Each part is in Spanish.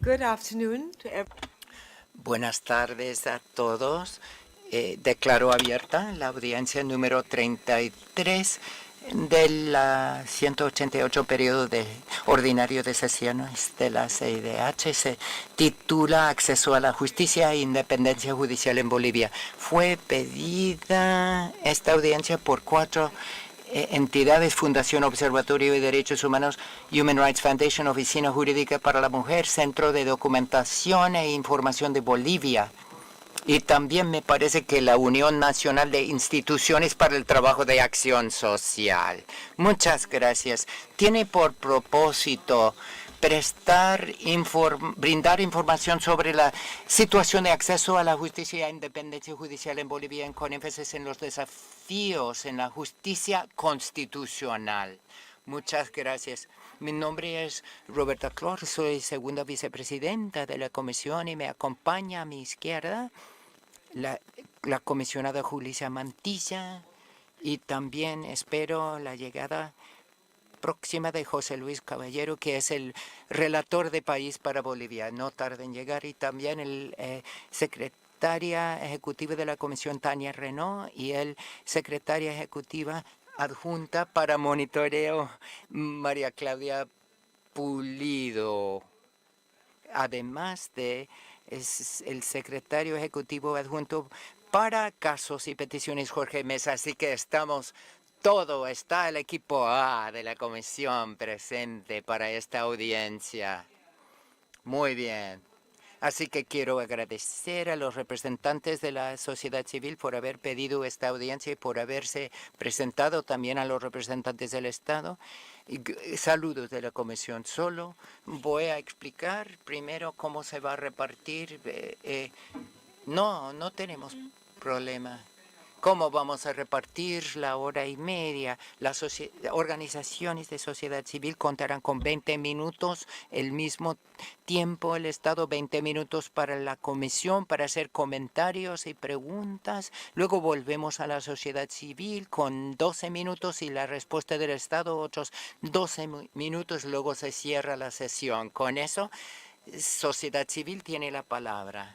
Good afternoon to everyone. Buenas tardes a todos. Declaro abierta la audiencia número 33 del 188 periodo ordinario de sesiones de la CIDH. Se titula Acceso a la Justicia e Independencia Judicial en Bolivia. Fue pedida esta audiencia por 4 entidades: Fundación Observatorio de Derechos Humanos, Human Rights Foundation, Oficina Jurídica para la Mujer, Centro de Documentación e Información de Bolivia. Y también me parece que la Unión Nacional de Instituciones para el Trabajo de Acción Social. Muchas gracias. Tiene por propósito brindar información sobre la situación de acceso a la justicia e independencia judicial en Bolivia, con énfasis en los desafíos en la justicia constitucional. Muchas gracias. Mi nombre es Roberta Clor, soy segunda vicepresidenta de la comisión y me acompaña a mi izquierda la comisionada Julissa Mantilla, y también espero la llegada próxima de José Luis Caballero, que es el relator de País para Bolivia. No tarda en llegar. Y también el secretaria ejecutiva de la comisión, Tania Renaud, y el secretaria ejecutiva adjunta para monitoreo, María Claudia Pulido. Además de el secretario ejecutivo adjunto para casos y peticiones, Jorge Mesa. Así que está el equipo A de la comisión presente para esta audiencia. Muy bien. Así que quiero agradecer a los representantes de la sociedad civil por haber pedido esta audiencia y por haberse presentado, también a los representantes del Estado. Saludos de la comisión. Solo voy a explicar primero cómo se va a repartir. No tenemos problema. ¿Cómo vamos a repartir la hora y media? Las organizaciones de sociedad civil contarán con 20 minutos, el mismo tiempo el Estado 20 minutos para la comisión para hacer comentarios y preguntas. Luego volvemos a la sociedad civil con 12 minutos y la respuesta del Estado otros 12 minutos. Luego se cierra la sesión. Con eso, sociedad civil tiene la palabra.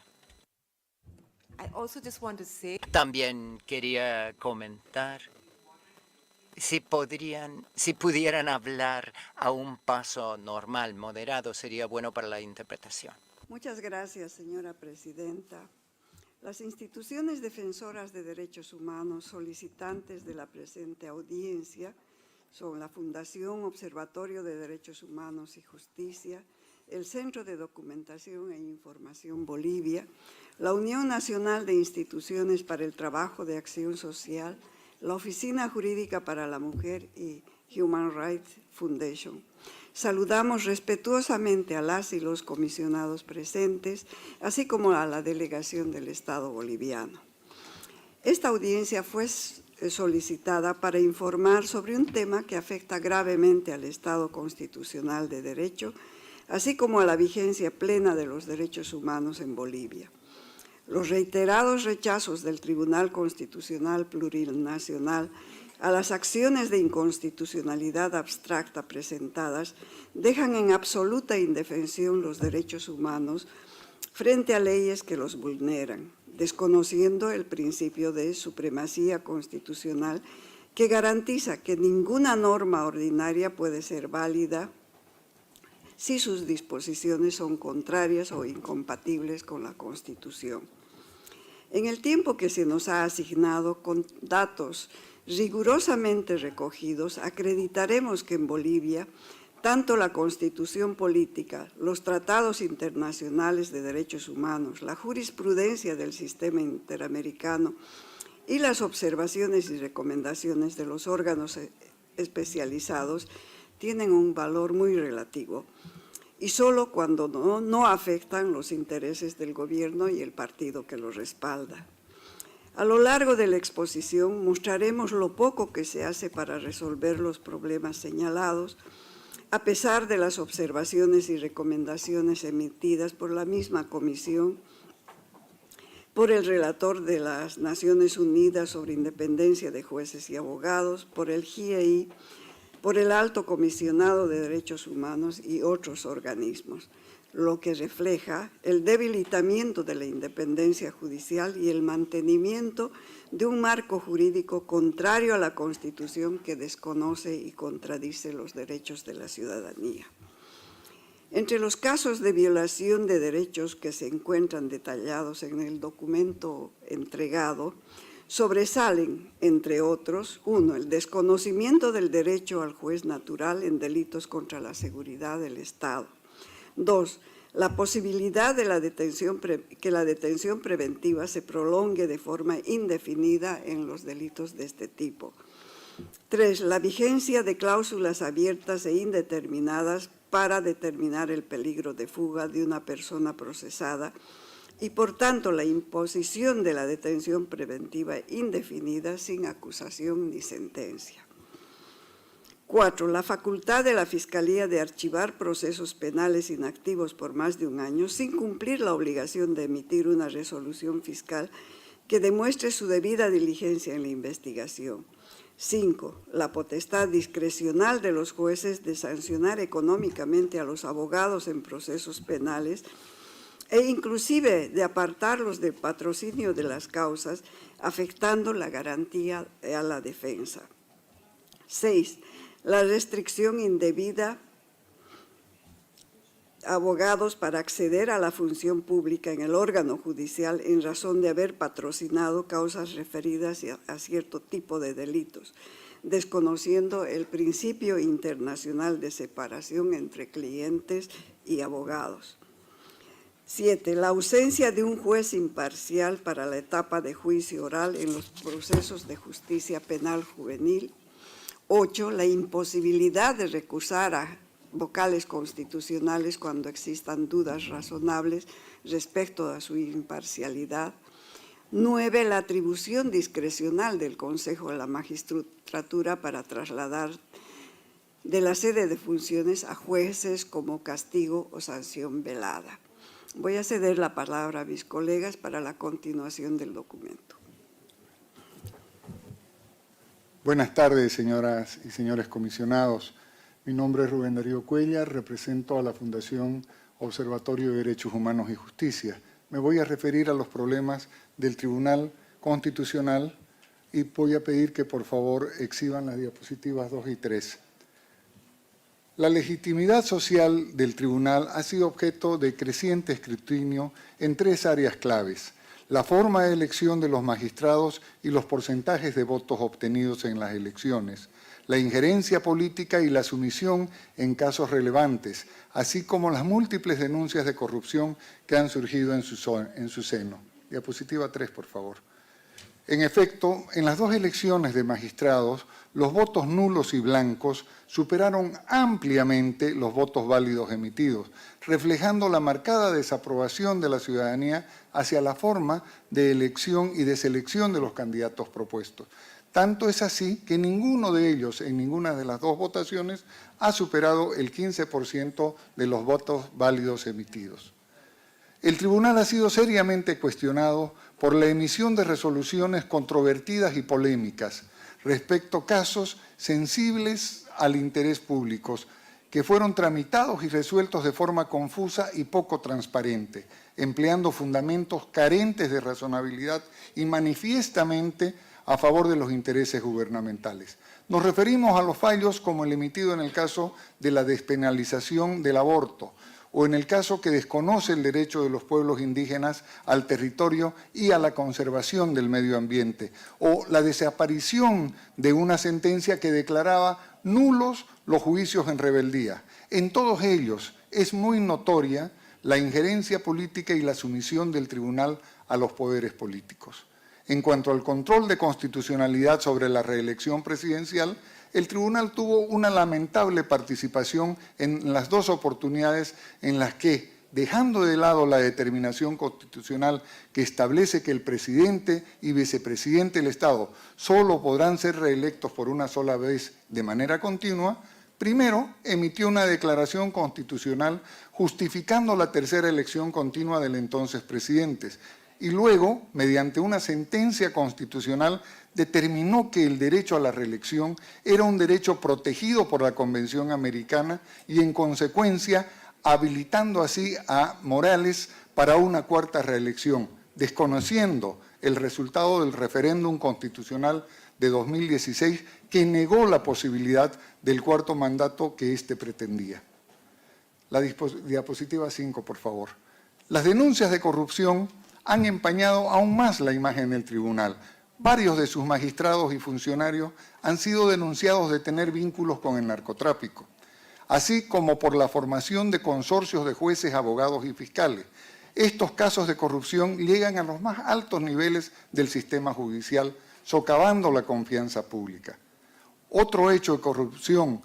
También quería comentar si pudieran hablar a un paso normal, moderado, sería bueno para la interpretación. Muchas gracias, señora presidenta. Las instituciones defensoras de derechos humanos solicitantes de la presente audiencia son la Fundación Observatorio de Derechos Humanos y Justicia, el Centro de Documentación e Información Bolivia, la Unión Nacional de Instituciones para el Trabajo de Acción Social, la Oficina Jurídica para la Mujer y Human Rights Foundation. Saludamos respetuosamente a las y los comisionados presentes, así como a la delegación del Estado boliviano. Esta audiencia fue solicitada para informar sobre un tema que afecta gravemente al Estado constitucional de derecho, así como a la vigencia plena de los derechos humanos en Bolivia. Los reiterados rechazos del Tribunal Constitucional Plurinacional a las acciones de inconstitucionalidad abstracta presentadas dejan en absoluta indefensión los derechos humanos frente a leyes que los vulneran, desconociendo el principio de supremacía constitucional que garantiza que ninguna norma ordinaria puede ser válida si sus disposiciones son contrarias o incompatibles con la Constitución. En el tiempo que se nos ha asignado, con datos rigurosamente recogidos, acreditaremos que en Bolivia tanto la Constitución política, los tratados internacionales de derechos humanos, la jurisprudencia del sistema interamericano y las observaciones y recomendaciones de los órganos especializados tienen un valor muy relativo y solo cuando no afectan los intereses del gobierno y el partido que lo respalda. A lo largo de la exposición mostraremos lo poco que se hace para resolver los problemas señalados, a pesar de las observaciones y recomendaciones emitidas por la misma comisión, por el relator de las Naciones Unidas sobre independencia de jueces y abogados, por el GIEI, por el Alto Comisionado de Derechos Humanos y otros organismos. lo que refleja el debilitamiento de la independencia judicial y el mantenimiento de un marco jurídico contrario a la Constitución que desconoce y contradice los derechos de la ciudadanía. Entre los casos de violación de derechos que se encuentran detallados en el documento entregado, sobresalen, entre otros, 1. El desconocimiento del derecho al juez natural en delitos contra la seguridad del Estado. 2. La posibilidad de que la detención preventiva se prolongue de forma indefinida en los delitos de este tipo. 3. La vigencia de cláusulas abiertas e indeterminadas para determinar el peligro de fuga de una persona procesada y, por tanto, la imposición de la detención preventiva indefinida sin acusación ni sentencia. 4. La facultad de la Fiscalía de archivar procesos penales inactivos por más de un año sin cumplir la obligación de emitir una resolución fiscal que demuestre su debida diligencia en la investigación. 5. La potestad discrecional de los jueces de sancionar económicamente a los abogados en procesos penales e inclusive de apartarlos del patrocinio de las causas, afectando la garantía a la defensa. 6. La restricción indebida a abogados para acceder a la función pública en el órgano judicial en razón de haber patrocinado causas referidas a cierto tipo de delitos, desconociendo el principio internacional de separación entre clientes y abogados. 7. La ausencia de un juez imparcial para la etapa de juicio oral en los procesos de justicia penal juvenil. 8. La imposibilidad de recusar a vocales constitucionales cuando existan dudas razonables respecto a su imparcialidad. 9. La atribución discrecional del Consejo de la Magistratura para trasladar de la sede de funciones a jueces como castigo o sanción velada. Voy a ceder la palabra a mis colegas para la continuación del documento. Buenas tardes, señoras y señores comisionados. Mi nombre es Rubén Darío Cuellar, represento a la Fundación Observatorio de Derechos Humanos y Justicia. Me voy a referir a los problemas del Tribunal Constitucional y voy a pedir que por favor exhiban las diapositivas 2 y 3. La legitimidad social del tribunal ha sido objeto de creciente escrutinio en 3 áreas claves: la forma de elección de los magistrados y los porcentajes de votos obtenidos en las elecciones, la injerencia política y la sumisión en casos relevantes, así como las múltiples denuncias de corrupción que han surgido en su seno. Diapositiva 3, por favor. En efecto, en las 2 elecciones de magistrados, los votos nulos y blancos superaron ampliamente los votos válidos emitidos, reflejando la marcada desaprobación de la ciudadanía hacia la forma de elección y de selección de los candidatos propuestos. Tanto es así que ninguno de ellos, en ninguna de las 2 votaciones, ha superado el 15% de los votos válidos emitidos. El tribunal ha sido seriamente cuestionado por la emisión de resoluciones controvertidas y polémicas respecto a casos sensibles al interés público, que fueron tramitados y resueltos de forma confusa y poco transparente, empleando fundamentos carentes de razonabilidad y manifiestamente a favor de los intereses gubernamentales. Nos referimos a los fallos como el emitido en el caso de la despenalización del aborto, o en el caso que desconoce el derecho de los pueblos indígenas al territorio y a la conservación del medio ambiente, o la desaparición de una sentencia que declaraba nulos los juicios en rebeldía. En todos ellos es muy notoria la injerencia política y la sumisión del tribunal a los poderes políticos. En cuanto al control de constitucionalidad sobre la reelección presidencial, el tribunal tuvo una lamentable participación en las 2 oportunidades en las que, dejando de lado la determinación constitucional que establece que el presidente y vicepresidente del Estado solo podrán ser reelectos por una sola vez de manera continua, primero emitió una declaración constitucional justificando la 3ª elección continua del entonces presidente, y luego, mediante una sentencia constitucional, determinó que el derecho a la reelección era un derecho protegido por la Convención Americana y, en consecuencia, habilitando así a Morales para una cuarta reelección, desconociendo el resultado del referéndum constitucional de 2016 que negó la posibilidad del cuarto mandato que éste pretendía. La diapositiva 5, por favor. Las denuncias de corrupción han empañado aún más la imagen del tribunal. Varios de sus magistrados y funcionarios han sido denunciados de tener vínculos con el narcotráfico, así como por la formación de consorcios de jueces, abogados y fiscales. Estos casos de corrupción llegan a los más altos niveles del sistema judicial, socavando la confianza pública. Otro hecho de corrupción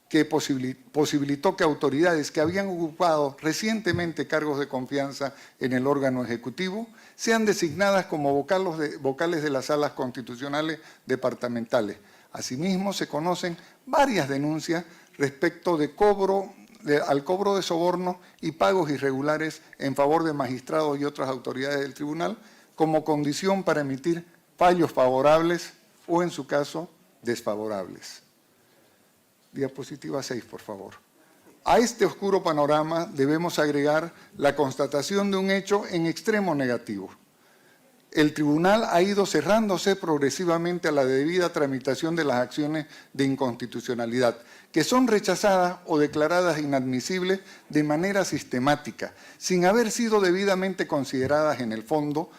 que posibilitó que autoridades que habían ocupado recientemente cargos de confianza en el órgano ejecutivo sean designadas como vocales de las salas constitucionales departamentales. Asimismo, se conocen varias denuncias respecto al cobro de sobornos y pagos irregulares en favor de magistrados y otras autoridades del tribunal como condición para emitir fallos favorables o, en su caso, desfavorables. Diapositiva 6, por favor. A este oscuro panorama debemos agregar la constatación de un hecho en extremo negativo. El tribunal ha ido cerrándose progresivamente a la debida tramitación de las acciones de inconstitucionalidad, que son rechazadas o declaradas inadmisibles de manera sistemática, sin haber sido debidamente consideradas en el fondo,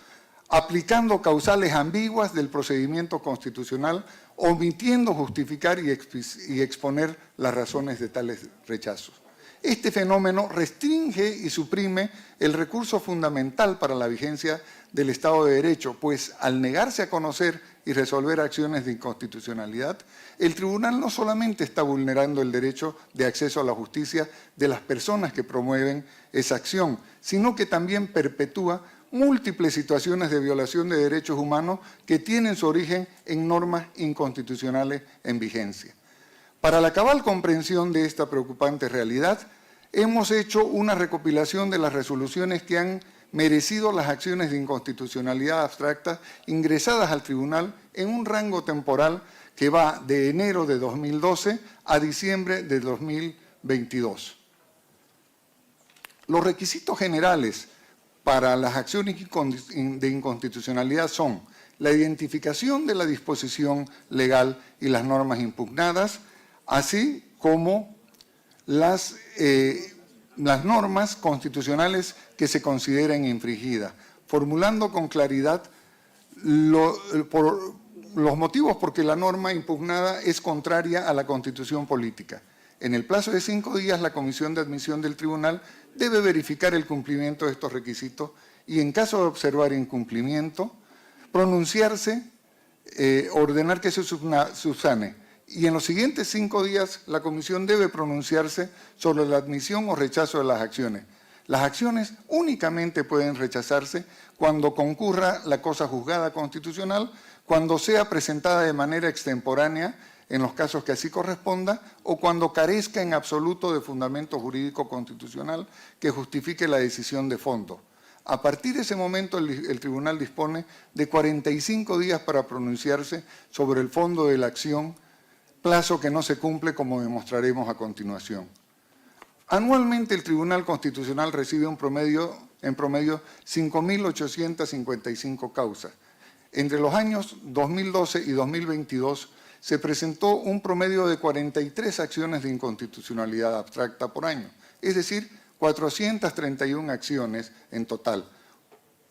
aplicando causales ambiguas del procedimiento constitucional, omitiendo justificar y exponer las razones de tales rechazos. Este fenómeno restringe y suprime el recurso fundamental para la vigencia del Estado de Derecho, pues al negarse a conocer y resolver acciones de inconstitucionalidad, el tribunal no solamente está vulnerando el derecho de acceso a la justicia de las personas que promueven esa acción, sino que también perpetúa múltiples situaciones de violación de derechos humanos que tienen su origen en normas inconstitucionales en vigencia. Para la cabal comprensión de esta preocupante realidad, hemos hecho una recopilación de las resoluciones que han merecido las acciones de inconstitucionalidad abstracta ingresadas al tribunal en un rango temporal que va de enero de 2012 a diciembre de 2022. Los requisitos generales para las acciones de inconstitucionalidad son la identificación de la disposición legal y las normas impugnadas, así como las normas constitucionales que se consideren infringidas, formulando con claridad los motivos por que la norma impugnada es contraria a la Constitución política. En el plazo de 5 días, la Comisión de Admisión del Tribunal debe verificar el cumplimiento de estos requisitos y, en caso de observar incumplimiento, pronunciarse, ordenar que se subsane. Y en los siguientes 5 días, la Comisión debe pronunciarse sobre la admisión o rechazo de las acciones. Las acciones únicamente pueden rechazarse cuando concurra la cosa juzgada constitucional, cuando sea presentada de manera extemporánea, en los casos que así corresponda, o cuando carezca en absoluto de fundamento jurídico constitucional que justifique la decisión de fondo. A partir de ese momento, el tribunal dispone de 45 días para pronunciarse sobre el fondo de la acción, plazo que no se cumple, como demostraremos a continuación. Anualmente, el Tribunal Constitucional recibe en promedio 5.855 causas. Entre los años 2012 y 2022, se presentó un promedio de 43 acciones de inconstitucionalidad abstracta por año, es decir, 431 acciones en total,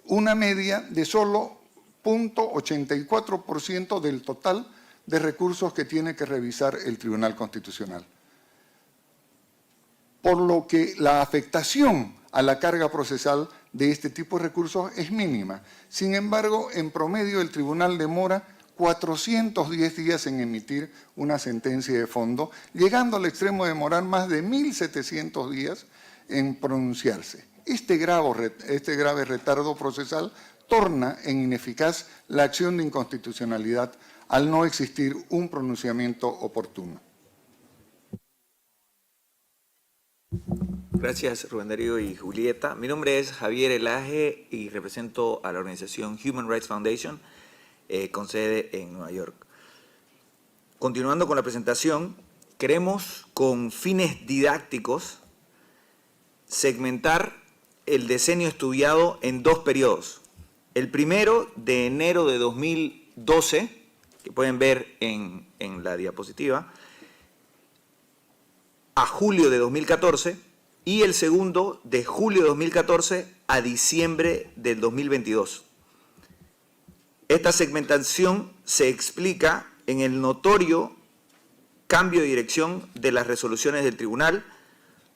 una media de solo 0.84% del total de recursos que tiene que revisar el Tribunal Constitucional. Por lo que la afectación a la carga procesal de este tipo de recursos es mínima. Sin embargo, en promedio el tribunal demora 410 días en emitir una sentencia de fondo, llegando al extremo de demorar más de 1.700 días en pronunciarse. Este grave retardo procesal torna en ineficaz la acción de inconstitucionalidad al no existir un pronunciamiento oportuno. Gracias, Rubén Darío y Julieta. Mi nombre es Javier Elaje y represento a la organización Human Rights Foundation, con sede en Nueva York. Continuando con la presentación, queremos, con fines didácticos, segmentar el decenio estudiado en dos periodos. El primero, de enero de 2012, que pueden ver en la diapositiva, a julio de 2014, y el segundo, de julio de 2014 a diciembre del 2022. Esta segmentación se explica en el notorio cambio de dirección de las resoluciones del tribunal,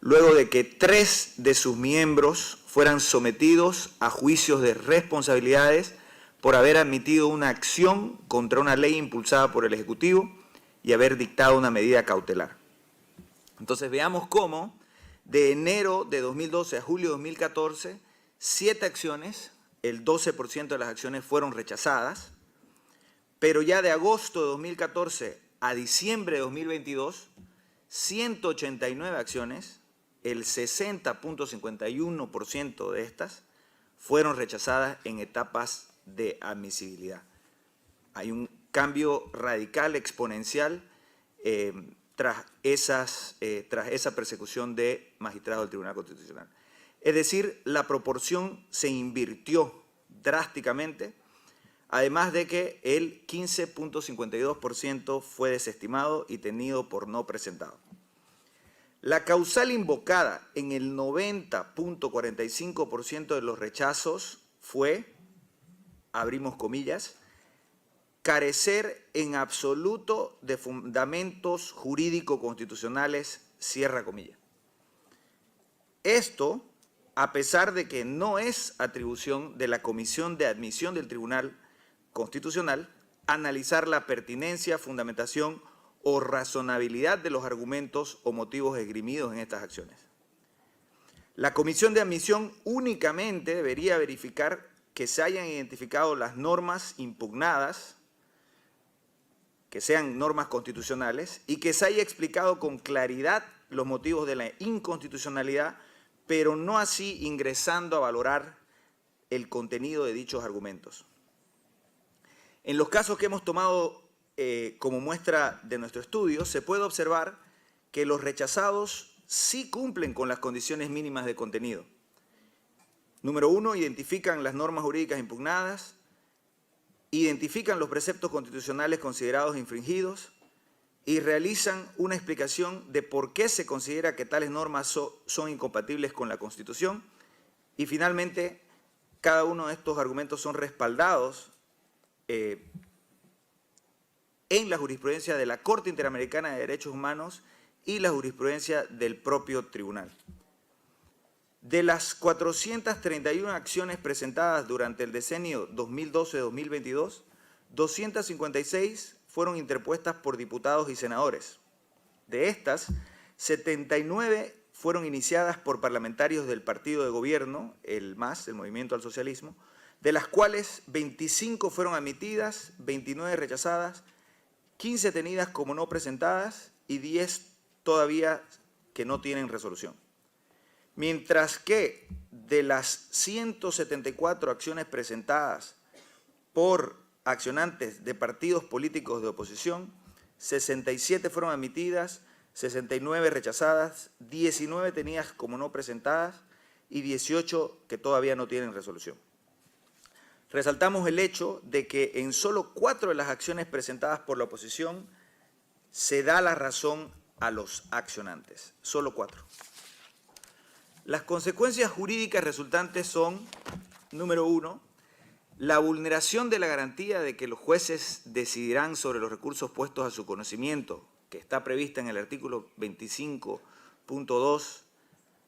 luego de que 3 de sus miembros fueran sometidos a juicios de responsabilidades por haber admitido una acción contra una ley impulsada por el Ejecutivo y haber dictado una medida cautelar. Entonces veamos cómo de enero de 2012 a julio de 2014, 7 acciones, el 12% de las acciones fueron rechazadas, pero ya de agosto de 2014 a diciembre de 2022, 189 acciones, el 60.51% de estas, fueron rechazadas en etapas de admisibilidad. Hay un cambio radical, exponencial, tras esa persecución de magistrados del Tribunal Constitucional. Es decir, la proporción se invirtió drásticamente, además de que el 15.52% fue desestimado y tenido por no presentado. La causal invocada en el 90.45% de los rechazos fue, abrimos comillas, carecer en absoluto de fundamentos jurídico-constitucionales, cierra comillas. Esto, a pesar de que no es atribución de la Comisión de Admisión del Tribunal Constitucional analizar la pertinencia, fundamentación o razonabilidad de los argumentos o motivos esgrimidos en estas acciones. La Comisión de Admisión únicamente debería verificar que se hayan identificado las normas impugnadas, que sean normas constitucionales, y que se haya explicado con claridad los motivos de la inconstitucionalidad, pero no así ingresando a valorar el contenido de dichos argumentos. En los casos que hemos tomado como muestra de nuestro estudio, se puede observar que los rechazados sí cumplen con las condiciones mínimas de contenido. Número 1, identifican las normas jurídicas impugnadas, identifican los preceptos constitucionales considerados infringidos y realizan una explicación de por qué se considera que tales normas son incompatibles con la Constitución, y finalmente cada uno de estos argumentos son respaldados en la jurisprudencia de la Corte Interamericana de Derechos Humanos y la jurisprudencia del propio tribunal. De las 431 acciones presentadas durante el decenio 2012-2022, 256 fueron interpuestas por diputados y senadores. De estas, 79 fueron iniciadas por parlamentarios del partido de gobierno, el MAS, el Movimiento al Socialismo, de las cuales 25 fueron admitidas, 29 rechazadas, 15 tenidas como no presentadas y 10 todavía que no tienen resolución. Mientras que de las 174 acciones presentadas por accionantes de partidos políticos de oposición, 67 fueron admitidas, 69 rechazadas, 19 tenidas como no presentadas y 18 que todavía no tienen resolución. Resaltamos el hecho de que en solo 4 de las acciones presentadas por la oposición se da la razón a los accionantes, solo 4. Las consecuencias jurídicas resultantes son, número 1, la vulneración de la garantía de que los jueces decidirán sobre los recursos puestos a su conocimiento, que está prevista en el artículo 25.2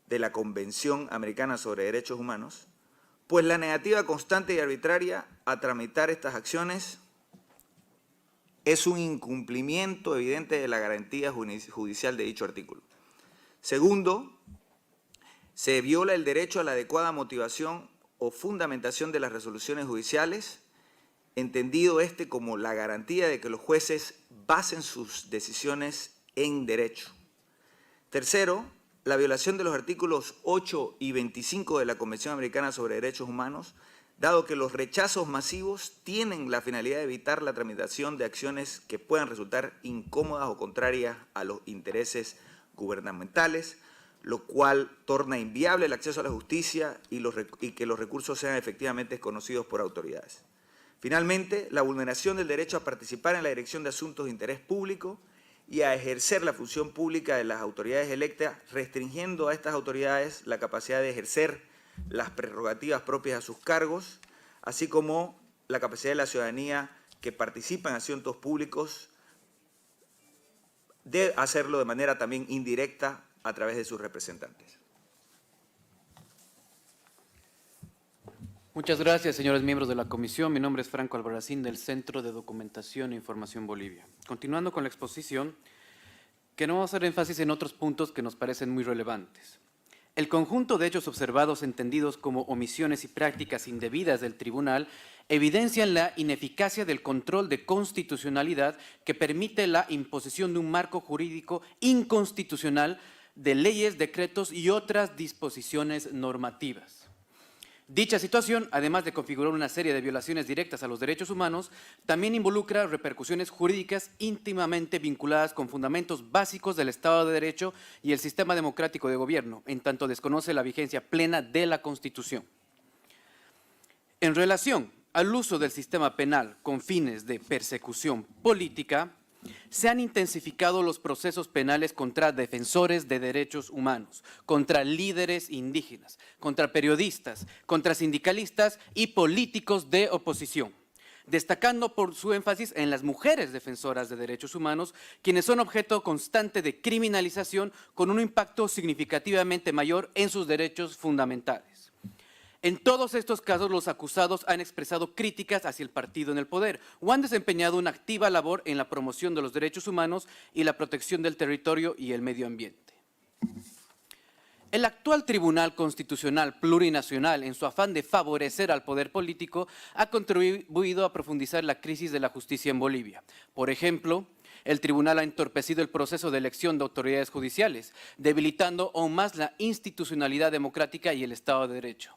de la Convención Americana sobre Derechos Humanos, pues la negativa constante y arbitraria a tramitar estas acciones es un incumplimiento evidente de la garantía judicial de dicho artículo. Segundo, se viola el derecho a la adecuada motivación o fundamentación de las resoluciones judiciales, entendido este como la garantía de que los jueces basen sus decisiones en derecho. Tercero, la violación de los artículos 8 y 25 de la Convención Americana sobre Derechos Humanos, dado que los rechazos masivos tienen la finalidad de evitar la tramitación de acciones que puedan resultar incómodas o contrarias a los intereses gubernamentales, lo cual torna inviable el acceso a la justicia y que los recursos sean efectivamente conocidos por autoridades. Finalmente, la vulneración del derecho a participar en la dirección de asuntos de interés público y a ejercer la función pública de las autoridades electas, restringiendo a estas autoridades la capacidad de ejercer las prerrogativas propias a sus cargos, así como la capacidad de la ciudadanía que participa en asuntos públicos de hacerlo de manera también indirecta a través de sus representantes. Muchas gracias, señores miembros de la comisión. Mi nombre es Franco Albarracín, del Centro de Documentación e Información Bolivia. Continuando con la exposición, queremos hacer énfasis en otros puntos que nos parecen muy relevantes. El conjunto de hechos observados entendidos como omisiones y prácticas indebidas del tribunal evidencian la ineficacia del control de constitucionalidad que permite la imposición de un marco jurídico inconstitucional de leyes, decretos y otras disposiciones normativas. Dicha situación, además de configurar una serie de violaciones directas a los derechos humanos, también involucra repercusiones jurídicas íntimamente vinculadas con fundamentos básicos del Estado de Derecho y el sistema democrático de gobierno, en tanto desconoce la vigencia plena de la Constitución. En relación al uso del sistema penal con fines de persecución política, se han intensificado los procesos penales contra defensores de derechos humanos, contra líderes indígenas, contra periodistas, contra sindicalistas y políticos de oposición, destacando por su énfasis en las mujeres defensoras de derechos humanos, quienes son objeto constante de criminalización con un impacto significativamente mayor en sus derechos fundamentales. En todos estos casos, los acusados han expresado críticas hacia el partido en el poder o han desempeñado una activa labor en la promoción de los derechos humanos y la protección del territorio y el medio ambiente. El actual Tribunal Constitucional Plurinacional, en su afán de favorecer al poder político, ha contribuido a profundizar la crisis de la justicia en Bolivia. Por ejemplo, el tribunal ha entorpecido el proceso de elección de autoridades judiciales, debilitando aún más la institucionalidad democrática y el Estado de Derecho.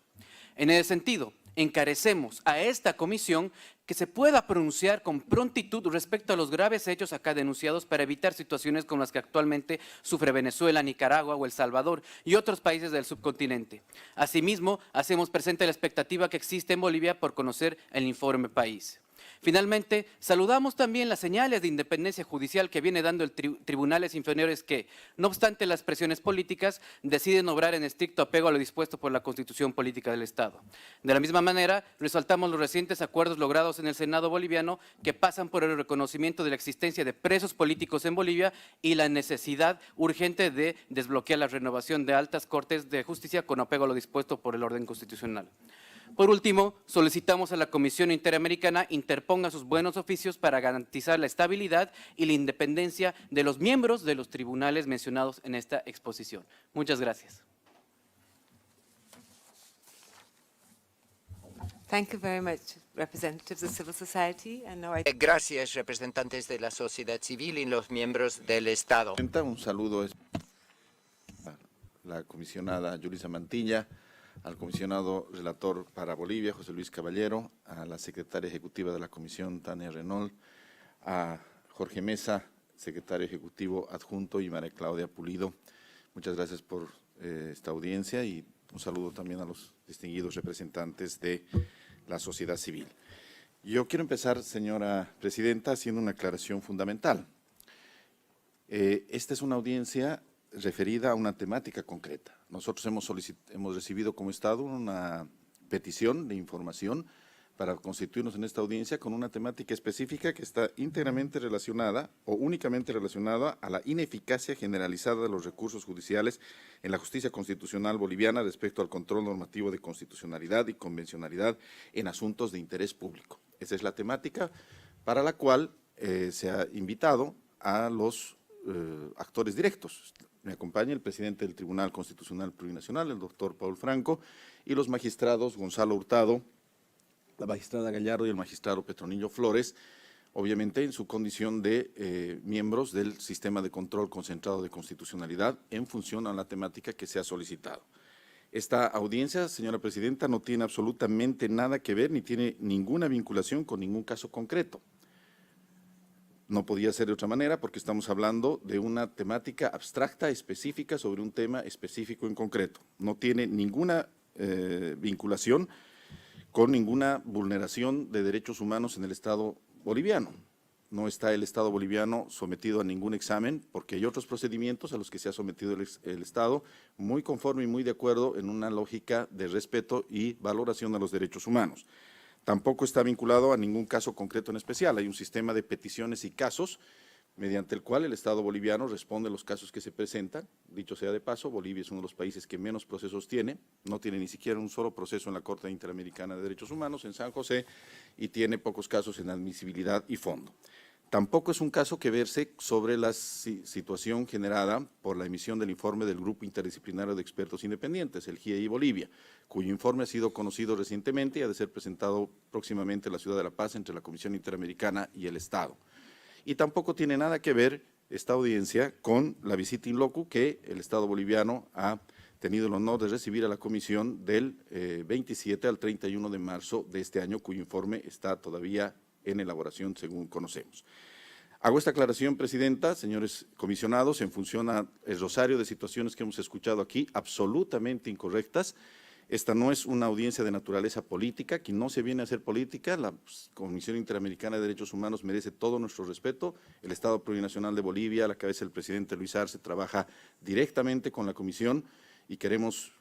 En ese sentido, encarecemos a esta comisión que se pueda pronunciar con prontitud respecto a los graves hechos acá denunciados para evitar situaciones como las que actualmente sufre Venezuela, Nicaragua o El Salvador y otros países del subcontinente. Asimismo, hacemos presente la expectativa que existe en Bolivia por conocer el informe país. Finalmente, saludamos también las señales de independencia judicial que viene dando el tribunales inferiores que, no obstante las presiones políticas, deciden obrar en estricto apego a lo dispuesto por la Constitución Política del Estado. De la misma manera, resaltamos los recientes acuerdos logrados en el Senado boliviano que pasan por el reconocimiento de la existencia de presos políticos en Bolivia y la necesidad urgente de desbloquear la renovación de altas cortes de justicia con apego a lo dispuesto por el orden constitucional. Por último, solicitamos a la Comisión Interamericana interponga sus buenos oficios para garantizar la estabilidad y la independencia de los miembros de los tribunales mencionados en esta exposición. Muchas gracias. Thank you very much, representatives of civil society. And now Gracias, representantes de la sociedad civil y los miembros del Estado. Un saludo a la comisionada Yulisa Mantilla, al comisionado relator para Bolivia, José Luis Caballero, a la secretaria ejecutiva de la comisión, Tania Renault, a Jorge Mesa, secretario ejecutivo adjunto, y María Claudia Pulido. Muchas gracias por esta audiencia y un saludo también a los distinguidos representantes de la sociedad civil. Yo quiero empezar, señora presidenta, haciendo una aclaración fundamental. Esta es una audiencia referida a una temática concreta. Nosotros hemos recibido como Estado una petición de información para constituirnos en esta audiencia con una temática específica que está íntegramente relacionada o únicamente relacionada a la ineficacia generalizada de los recursos judiciales en la justicia constitucional boliviana respecto al control normativo de constitucionalidad y convencionalidad en asuntos de interés público. Esa es la temática para la cual se ha invitado a los actores directos. Me acompaña el presidente del Tribunal Constitucional Plurinacional, el doctor Paul Franco, y los magistrados Gonzalo Hurtado, la magistrada Gallardo y el magistrado Petronillo Flores, obviamente en su condición de miembros del sistema de control concentrado de constitucionalidad en función a la temática que se ha solicitado. Esta audiencia, señora presidenta, no tiene absolutamente nada que ver ni tiene ninguna vinculación con ningún caso concreto. No podía ser de otra manera porque estamos hablando de una temática abstracta, específica, sobre un tema específico en concreto. No tiene ninguna vinculación con ninguna vulneración de derechos humanos en el Estado boliviano. No está el Estado boliviano sometido a ningún examen porque hay otros procedimientos a los que se ha sometido el Estado muy conforme y muy de acuerdo en una lógica de respeto y valoración de los derechos humanos. Tampoco está vinculado a ningún caso concreto en especial. Hay un sistema de peticiones y casos mediante el cual el Estado boliviano responde a los casos que se presentan. Dicho sea de paso, Bolivia es uno de los países que menos procesos tiene, no tiene ni siquiera un solo proceso en la Corte Interamericana de Derechos Humanos en San José y tiene pocos casos en admisibilidad y fondo. Tampoco es un caso que verse sobre la situación generada por la emisión del informe del Grupo Interdisciplinario de Expertos Independientes, el GIEI Bolivia, cuyo informe ha sido conocido recientemente y ha de ser presentado próximamente en la Ciudad de La Paz entre la Comisión Interamericana y el Estado. Y tampoco tiene nada que ver esta audiencia con la visita in loco que el Estado boliviano ha tenido el honor de recibir a la Comisión del 27 al 31 de marzo de este año, cuyo informe está todavía en elaboración, según conocemos. Hago esta aclaración, Presidenta, señores comisionados, en función al rosario de situaciones que hemos escuchado aquí, absolutamente incorrectas. Esta no es una audiencia de naturaleza política, aquí no se viene a hacer política. La Comisión Interamericana de Derechos Humanos merece todo nuestro respeto. El Estado Plurinacional de Bolivia, a la cabeza del presidente Luis Arce, trabaja directamente con la Comisión y queremos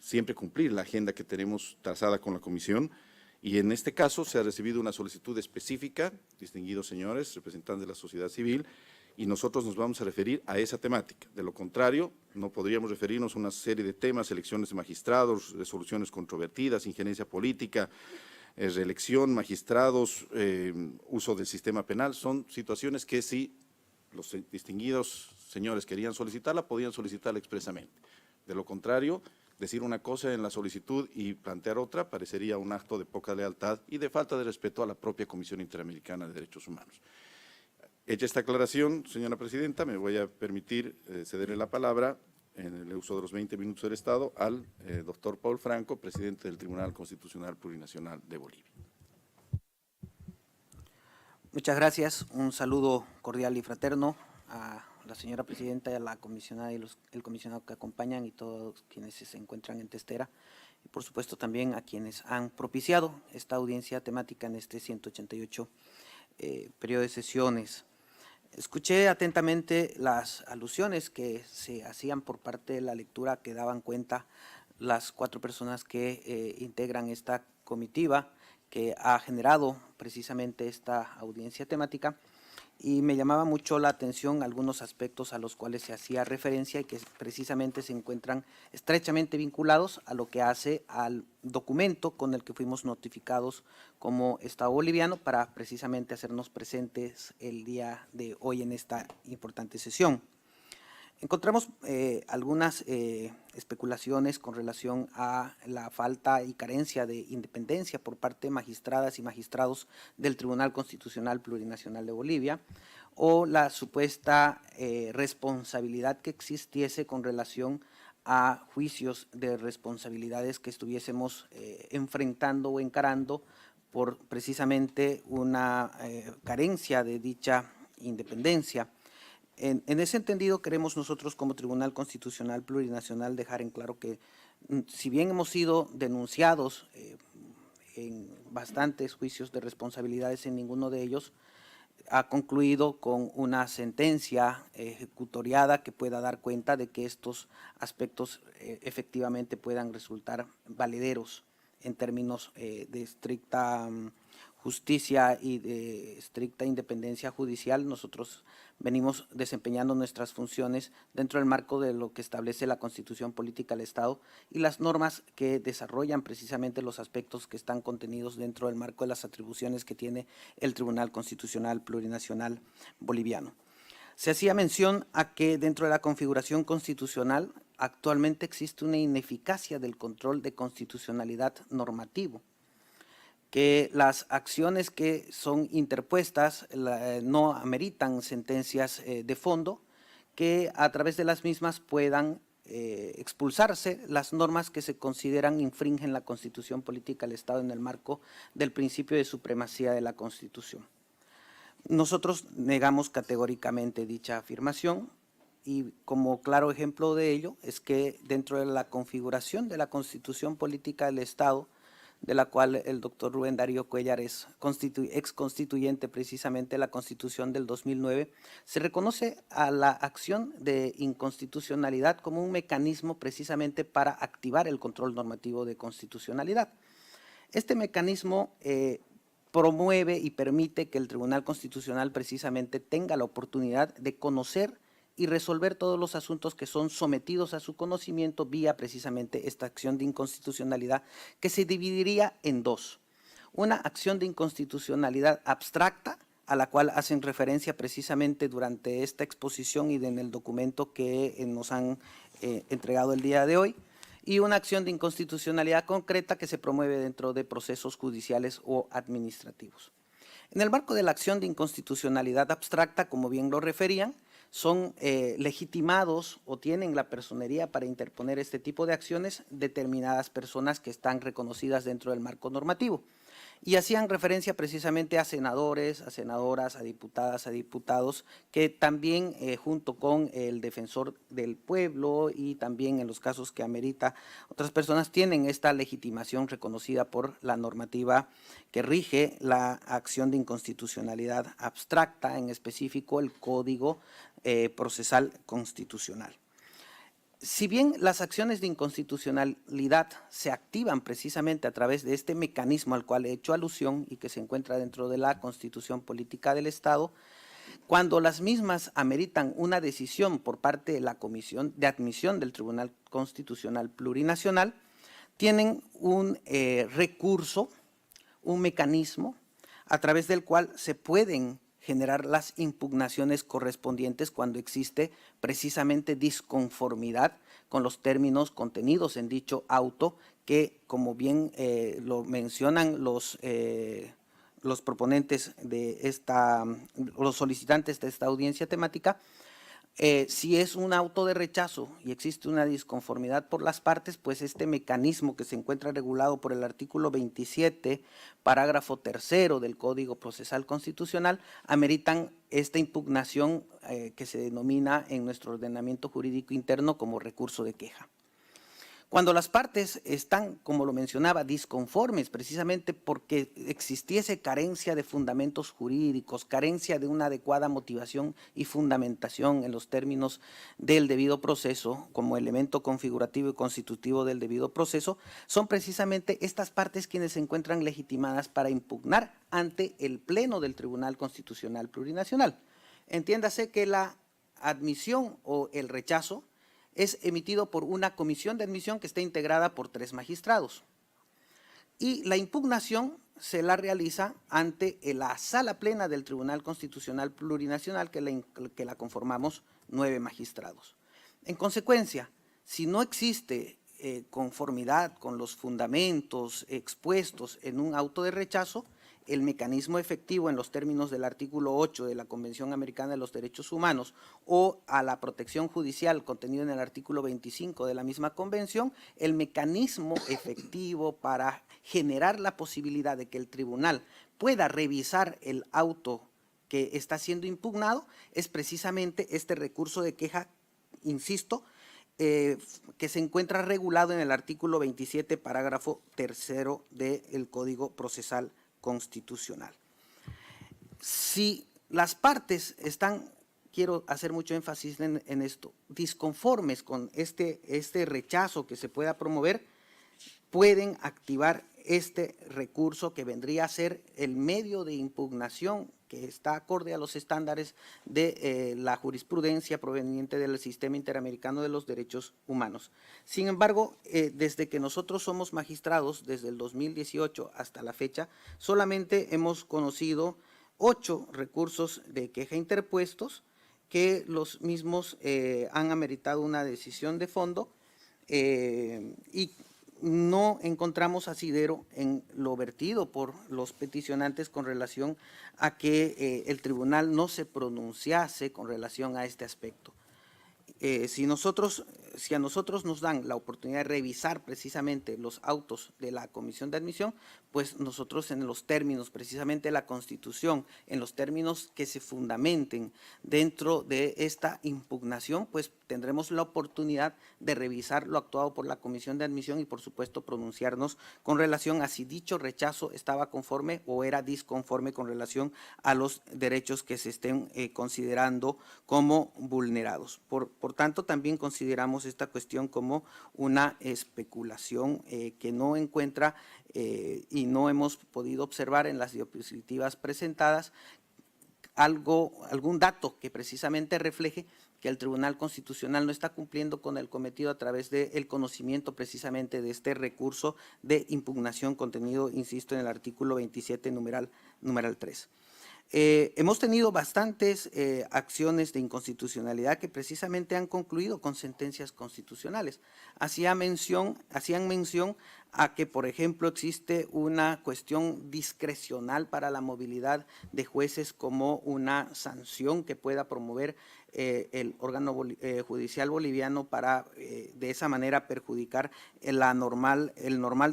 siempre cumplir la agenda que tenemos trazada con la Comisión. Y en este caso se ha recibido una solicitud específica, distinguidos señores, representantes de la sociedad civil, y nosotros nos vamos a referir a esa temática. De lo contrario, no podríamos referirnos a una serie de temas, elecciones de magistrados, resoluciones controvertidas, injerencia política, reelección, magistrados, uso del sistema penal. Son situaciones que si los distinguidos señores querían solicitarla, podían solicitarla expresamente. De lo contrario, decir una cosa en la solicitud y plantear otra parecería un acto de poca lealtad y de falta de respeto a la propia Comisión Interamericana de Derechos Humanos. Hecha esta aclaración, señora Presidenta, me voy a permitir cederle la palabra en el uso de los 20 minutos del Estado al doctor Paul Franco, presidente del Tribunal Constitucional Plurinacional de Bolivia. Muchas gracias. Un saludo cordial y fraterno a la señora Presidenta y a la comisionada y el comisionado que acompañan y todos quienes se encuentran en Testera. Y por supuesto también a quienes han propiciado esta audiencia temática en este 188 periodo de sesiones. Escuché atentamente las alusiones que se hacían por parte de la lectura que daban cuenta las 4 personas que integran esta comitiva que ha generado precisamente esta audiencia temática. Y me llamaba mucho la atención algunos aspectos a los cuales se hacía referencia y que precisamente se encuentran estrechamente vinculados a lo que hace al documento con el que fuimos notificados como Estado boliviano para precisamente hacernos presentes el día de hoy en esta importante sesión. Encontramos algunas especulaciones con relación a la falta y carencia de independencia por parte de magistradas y magistrados del Tribunal Constitucional Plurinacional de Bolivia o la supuesta responsabilidad que existiese con relación a juicios de responsabilidades que estuviésemos enfrentando o encarando por precisamente una carencia de dicha independencia. En ese entendido queremos nosotros como Tribunal Constitucional Plurinacional dejar en claro que si bien hemos sido denunciados en bastantes juicios de responsabilidades, en ninguno de ellos ha concluido con una sentencia ejecutoriada que pueda dar cuenta de que estos aspectos efectivamente puedan resultar valederos en términos de estricta justicia y de estricta independencia judicial. Nosotros venimos desempeñando nuestras funciones dentro del marco de lo que establece la Constitución Política del Estado y las normas que desarrollan precisamente los aspectos que están contenidos dentro del marco de las atribuciones que tiene el Tribunal Constitucional Plurinacional Boliviano. Se hacía mención a que dentro de la configuración constitucional actualmente existe una ineficacia del control de constitucionalidad normativo, que las acciones que son interpuestas no ameritan sentencias de fondo, que a través de las mismas puedan expulsarse las normas que se consideran infringen la Constitución Política del Estado en el marco del principio de supremacía de la Constitución. Nosotros negamos categóricamente dicha afirmación y como claro ejemplo de ello es que dentro de la configuración de la Constitución Política del Estado, de la cual el doctor Rubén Darío Cuéllar es ex constituyente precisamente de la Constitución del 2009, se reconoce a la acción de inconstitucionalidad como un mecanismo precisamente para activar el control normativo de constitucionalidad. Este mecanismo promueve y permite que el Tribunal Constitucional precisamente tenga la oportunidad de conocer y resolver todos los asuntos que son sometidos a su conocimiento vía precisamente esta acción de inconstitucionalidad que se dividiría en dos. Una acción de inconstitucionalidad abstracta, a la cual hacen referencia precisamente durante esta exposición y en el documento que nos han entregado el día de hoy, y una acción de inconstitucionalidad concreta que se promueve dentro de procesos judiciales o administrativos. En el marco de la acción de inconstitucionalidad abstracta, como bien lo referían, son legitimados o tienen la personería para interponer este tipo de acciones determinadas personas que están reconocidas dentro del marco normativo. Y hacían referencia precisamente a senadores, a senadoras, a diputadas, a diputados, que también junto con el defensor del pueblo y también en los casos que amerita otras personas tienen esta legitimación reconocida por la normativa que rige la acción de inconstitucionalidad abstracta, en específico el Código Procesal Constitucional. Si bien las acciones de inconstitucionalidad se activan precisamente a través de este mecanismo al cual he hecho alusión y que se encuentra dentro de la Constitución Política del Estado, cuando las mismas ameritan una decisión por parte de la Comisión de Admisión del Tribunal Constitucional Plurinacional, tienen un recurso, un mecanismo a través del cual se pueden generar las impugnaciones correspondientes cuando existe precisamente disconformidad con los términos contenidos en dicho auto que, como bien lo mencionan los proponentes de los solicitantes de esta audiencia temática, si es un auto de rechazo y existe una disconformidad por las partes, pues este mecanismo que se encuentra regulado por el artículo 27, parágrafo 3 del Código Procesal Constitucional, ameritan esta impugnación que se denomina en nuestro ordenamiento jurídico interno como recurso de queja. Cuando las partes están, como lo mencionaba, disconformes precisamente porque existiese carencia de fundamentos jurídicos, carencia de una adecuada motivación y fundamentación en los términos del debido proceso, como elemento configurativo y constitutivo del debido proceso, son precisamente estas partes quienes se encuentran legitimadas para impugnar ante el Pleno del Tribunal Constitucional Plurinacional. Entiéndase que la admisión o el rechazo es emitido por una comisión de admisión que está integrada por 3 magistrados. Y la impugnación se la realiza ante la sala plena del Tribunal Constitucional Plurinacional que la conformamos 9 magistrados. En consecuencia, si no existe conformidad con los fundamentos expuestos en un auto de rechazo, el mecanismo efectivo en los términos del artículo 8 de la Convención Americana de los Derechos Humanos o a la protección judicial contenido en el artículo 25 de la misma convención, el mecanismo efectivo para generar la posibilidad de que el tribunal pueda revisar el auto que está siendo impugnado es precisamente este recurso de queja, insisto, que se encuentra regulado en el artículo 27, parágrafo 3 del Código Procesal Constitucional. Si las partes están, quiero hacer mucho énfasis en esto, disconformes con este rechazo que se pueda promover, pueden activar este recurso que vendría a ser el medio de impugnación que está acorde a los estándares de la jurisprudencia proveniente del Sistema Interamericano de los Derechos Humanos. Sin embargo, desde que nosotros somos magistrados, desde el 2018 hasta la fecha, solamente hemos conocido 8 recursos de queja interpuestos que los mismos han ameritado una decisión de fondo y no encontramos asidero en lo vertido por los peticionantes con relación a que el tribunal no se pronunciase con relación a este aspecto. Si nosotros si a nosotros nos dan la oportunidad de revisar precisamente los autos de la Comisión de Admisión, pues nosotros en los términos precisamente de la Constitución, en los términos que se fundamenten dentro de esta impugnación, pues tendremos la oportunidad de revisar lo actuado por la Comisión de Admisión y por supuesto pronunciarnos con relación a si dicho rechazo estaba conforme o era disconforme con relación a los derechos que se estén considerando como vulnerados. Por tanto, también consideramos esta cuestión como una especulación que no encuentra y no hemos podido observar en las diapositivas presentadas algún dato que precisamente refleje que el Tribunal Constitucional no está cumpliendo con el cometido a través del conocimiento precisamente de este recurso de impugnación contenido, insisto, en el artículo 27, numeral 3. Hemos tenido bastantes acciones de inconstitucionalidad que precisamente han concluido con sentencias constitucionales. Hacían mención a que, por ejemplo, existe una cuestión discrecional para la movilidad de jueces como una sanción que pueda promover el órgano judicial boliviano para de esa manera perjudicar el normal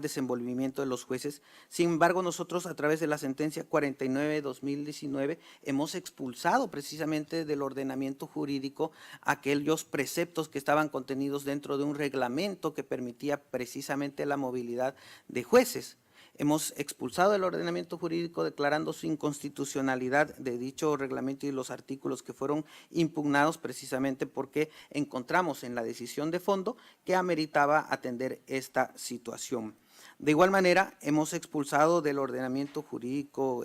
desenvolvimiento de los jueces. Sin embargo, nosotros a través de la sentencia 49/2019 hemos expulsado precisamente del ordenamiento jurídico aquellos preceptos que estaban contenidos dentro de un reglamento que permitía precisamente la movilidad de jueces. Hemos expulsado el ordenamiento jurídico declarando su inconstitucionalidad de dicho reglamento y los artículos que fueron impugnados precisamente porque encontramos en la decisión de fondo que ameritaba atender esta situación. De igual manera, hemos expulsado del ordenamiento jurídico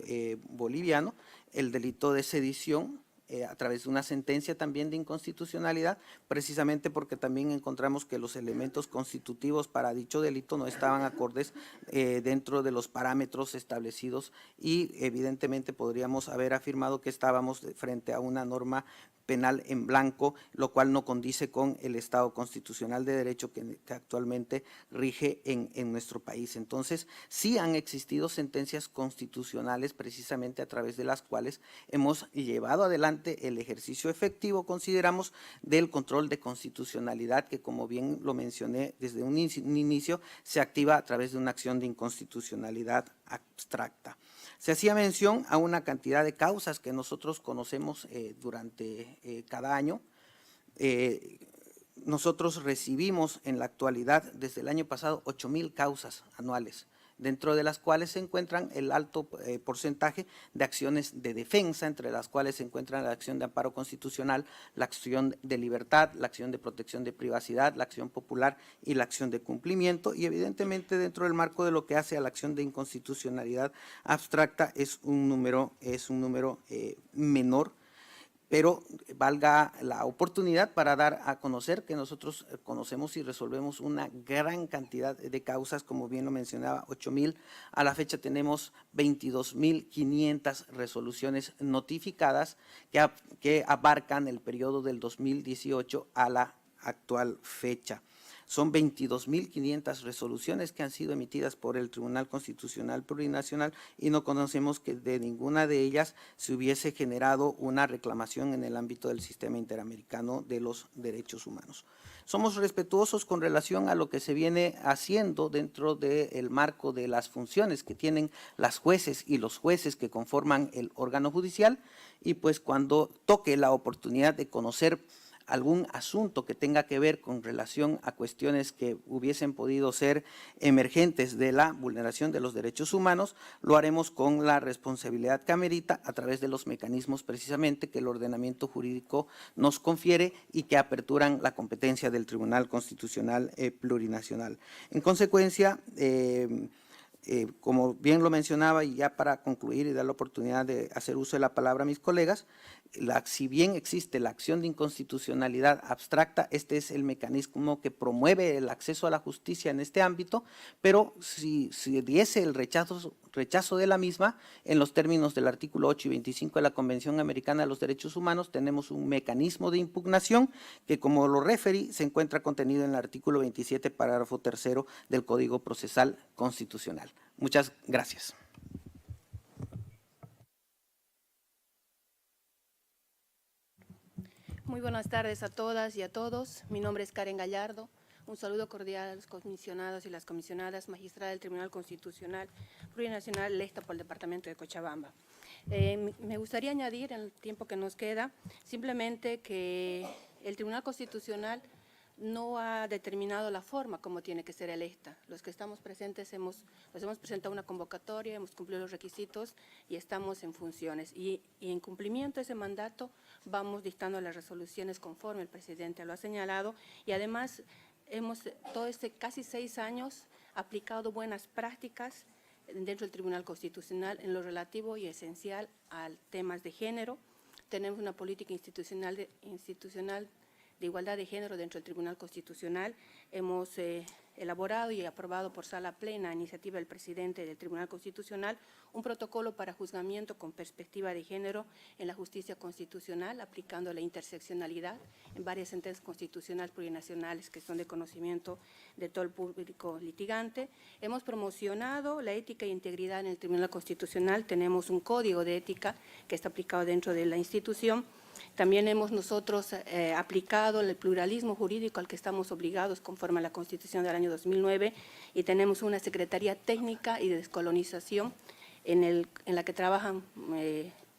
boliviano el delito de sedición, a través de una sentencia también de inconstitucionalidad, precisamente porque también encontramos que los elementos constitutivos para dicho delito no estaban acordes dentro de los parámetros establecidos y evidentemente podríamos haber afirmado que estábamos frente a una norma penal en blanco, lo cual no condice con el Estado constitucional de derecho que actualmente rige en nuestro país. Entonces, sí han existido sentencias constitucionales precisamente a través de las cuales hemos llevado adelante el ejercicio efectivo, consideramos, del control de constitucionalidad que, como bien lo mencioné desde un inicio, se activa a través de una acción de inconstitucionalidad abstracta. Se hacía mención a una cantidad de causas que nosotros conocemos durante cada año. Nosotros recibimos en la actualidad, desde el año pasado, 8,000 causas anuales, dentro de las cuales se encuentran el alto porcentaje de acciones de defensa, entre las cuales se encuentran la acción de amparo constitucional, la acción de libertad, la acción de protección de privacidad, la acción popular y la acción de cumplimiento, y evidentemente dentro del marco de lo que hace a la acción de inconstitucionalidad abstracta es un número menor, pero valga la oportunidad para dar a conocer que nosotros conocemos y resolvemos una gran cantidad de causas, como bien lo mencionaba, 8,000. A la fecha tenemos 22,500 resoluciones notificadas que abarcan el periodo del 2018 a la actual fecha. Son 22,500 resoluciones que han sido emitidas por el Tribunal Constitucional Plurinacional y no conocemos que de ninguna de ellas se hubiese generado una reclamación en el ámbito del sistema interamericano de los derechos humanos. Somos respetuosos con relación a lo que se viene haciendo dentro del marco de las funciones que tienen las jueces y los jueces que conforman el órgano judicial, y pues cuando toque la oportunidad de conocer algún asunto que tenga que ver con relación a cuestiones que hubiesen podido ser emergentes de la vulneración de los derechos humanos, lo haremos con la responsabilidad que amerita a través de los mecanismos precisamente que el ordenamiento jurídico nos confiere y que aperturan la competencia del Tribunal Constitucional Plurinacional. En consecuencia, como bien lo mencionaba, y ya para concluir y dar la oportunidad de hacer uso de la palabra a mis colegas, si bien existe la acción de inconstitucionalidad abstracta, este es el mecanismo que promueve el acceso a la justicia en este ámbito, pero si diese el rechazo de la misma, en los términos del artículo 8 y 25 de la Convención Americana de los Derechos Humanos, tenemos un mecanismo de impugnación que, como lo referí, se encuentra contenido en el artículo 27, parágrafo 3º del Código Procesal Constitucional. Muchas gracias. Muy buenas tardes a todas y a todos. Mi nombre es Karen Gallardo. Un saludo cordial a los comisionados y las comisionadas, magistrada del Tribunal Constitucional Plurinacional electa por el Departamento de Cochabamba. Me gustaría añadir, en el tiempo que nos queda, simplemente que el Tribunal Constitucional no ha determinado la forma como tiene que ser electa. Los que estamos presentes hemos presentado una convocatoria, hemos cumplido los requisitos y estamos en funciones. Y en cumplimiento de ese mandato vamos dictando las resoluciones conforme el presidente lo ha señalado y además hemos todo casi 6 años aplicado buenas prácticas dentro del Tribunal Constitucional en lo relativo y esencial a temas de género. Tenemos una política institucional de igualdad de género dentro del Tribunal Constitucional. Hemos elaborado y aprobado por sala plena, a iniciativa del presidente del Tribunal Constitucional, un protocolo para juzgamiento con perspectiva de género en la justicia constitucional, aplicando la interseccionalidad en varias sentencias constitucionales plurinacionales que son de conocimiento de todo el público litigante. Hemos promocionado la ética e integridad en el Tribunal Constitucional. Tenemos un código de ética que está aplicado dentro de la institución. También hemos nosotros aplicado el pluralismo jurídico al que estamos obligados conforme a la Constitución del año 2009 y tenemos una Secretaría Técnica y de Descolonización en la que trabajan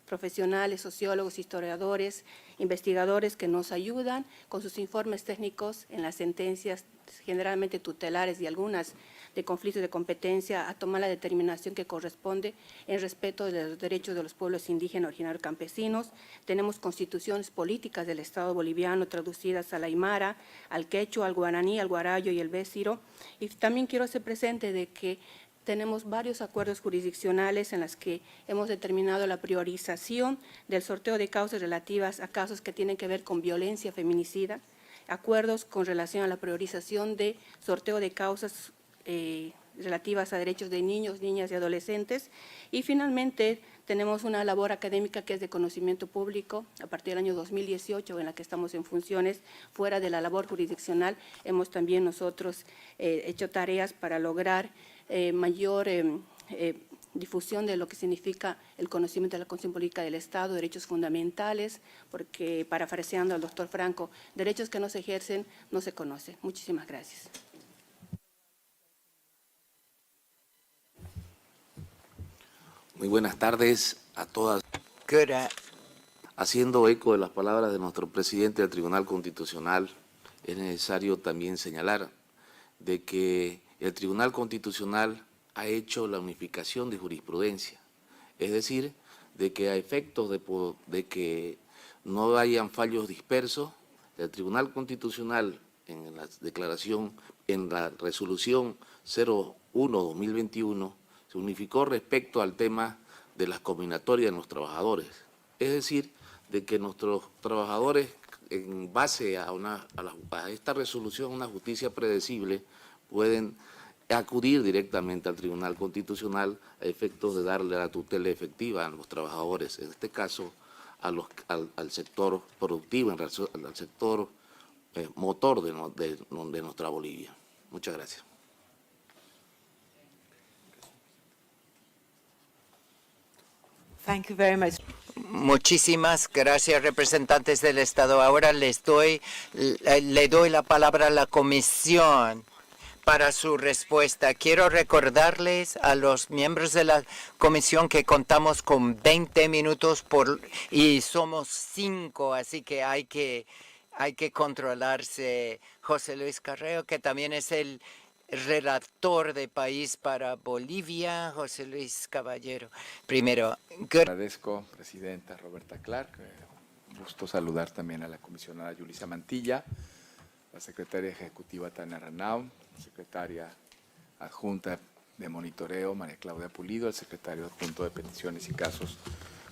profesionales, sociólogos, historiadores, investigadores que nos ayudan con sus informes técnicos en las sentencias generalmente tutelares y algunas de conflictos de competencia a tomar la determinación que corresponde en respeto de los derechos de los pueblos indígenas, originarios, campesinos. Tenemos constituciones políticas del Estado boliviano traducidas al aymara, al quechua, al guaraní, al guarayo y el béciro. Y también quiero hacer presente de que tenemos varios acuerdos jurisdiccionales en los que hemos determinado la priorización del sorteo de causas relativas a casos que tienen que ver con violencia feminicida, acuerdos con relación a la priorización de sorteo de causas relativas a derechos de niños, niñas y adolescentes. Y finalmente tenemos una labor académica que es de conocimiento público a partir del año 2018 en la que estamos en funciones. Fuera de la labor jurisdiccional hemos también nosotros hecho tareas para lograr mayor difusión de lo que significa el conocimiento de la Constitución Política del Estado, derechos fundamentales, porque parafraseando al doctor Franco, derechos que no se ejercen no se conocen. Muchísimas gracias. Muy buenas tardes a todas. Good. Haciendo eco de las palabras de nuestro presidente del Tribunal Constitucional, es necesario también señalar de que el Tribunal Constitucional ha hecho la unificación de jurisprudencia, es decir, de que a efectos de que no hayan fallos dispersos, el Tribunal Constitucional en la declaración, en la resolución 01-2021, se unificó respecto al tema de las combinatorias de los trabajadores. Es decir, de que nuestros trabajadores, en base a esta resolución, una justicia predecible, pueden acudir directamente al Tribunal Constitucional a efectos de darle la tutela efectiva a los trabajadores, en este caso al sector productivo, al sector motor de nuestra Bolivia. Muchas gracias. Thank you very much. Muchísimas gracias, representantes del Estado. Ahora le doy la palabra a la Comisión para su respuesta. Quiero recordarles a los miembros de la Comisión que contamos con 20 minutos y somos 5, así que hay que controlarse. José Luis Carreo, que también es el relator de País para Bolivia, José Luis Caballero. Primero, agradezco, presidenta Roberta Clark. Un gusto saludar también a la comisionada Yulisa Mantilla, la secretaria ejecutiva Tania Ranao, secretaria adjunta de monitoreo María Claudia Pulido, el secretario adjunto de peticiones y casos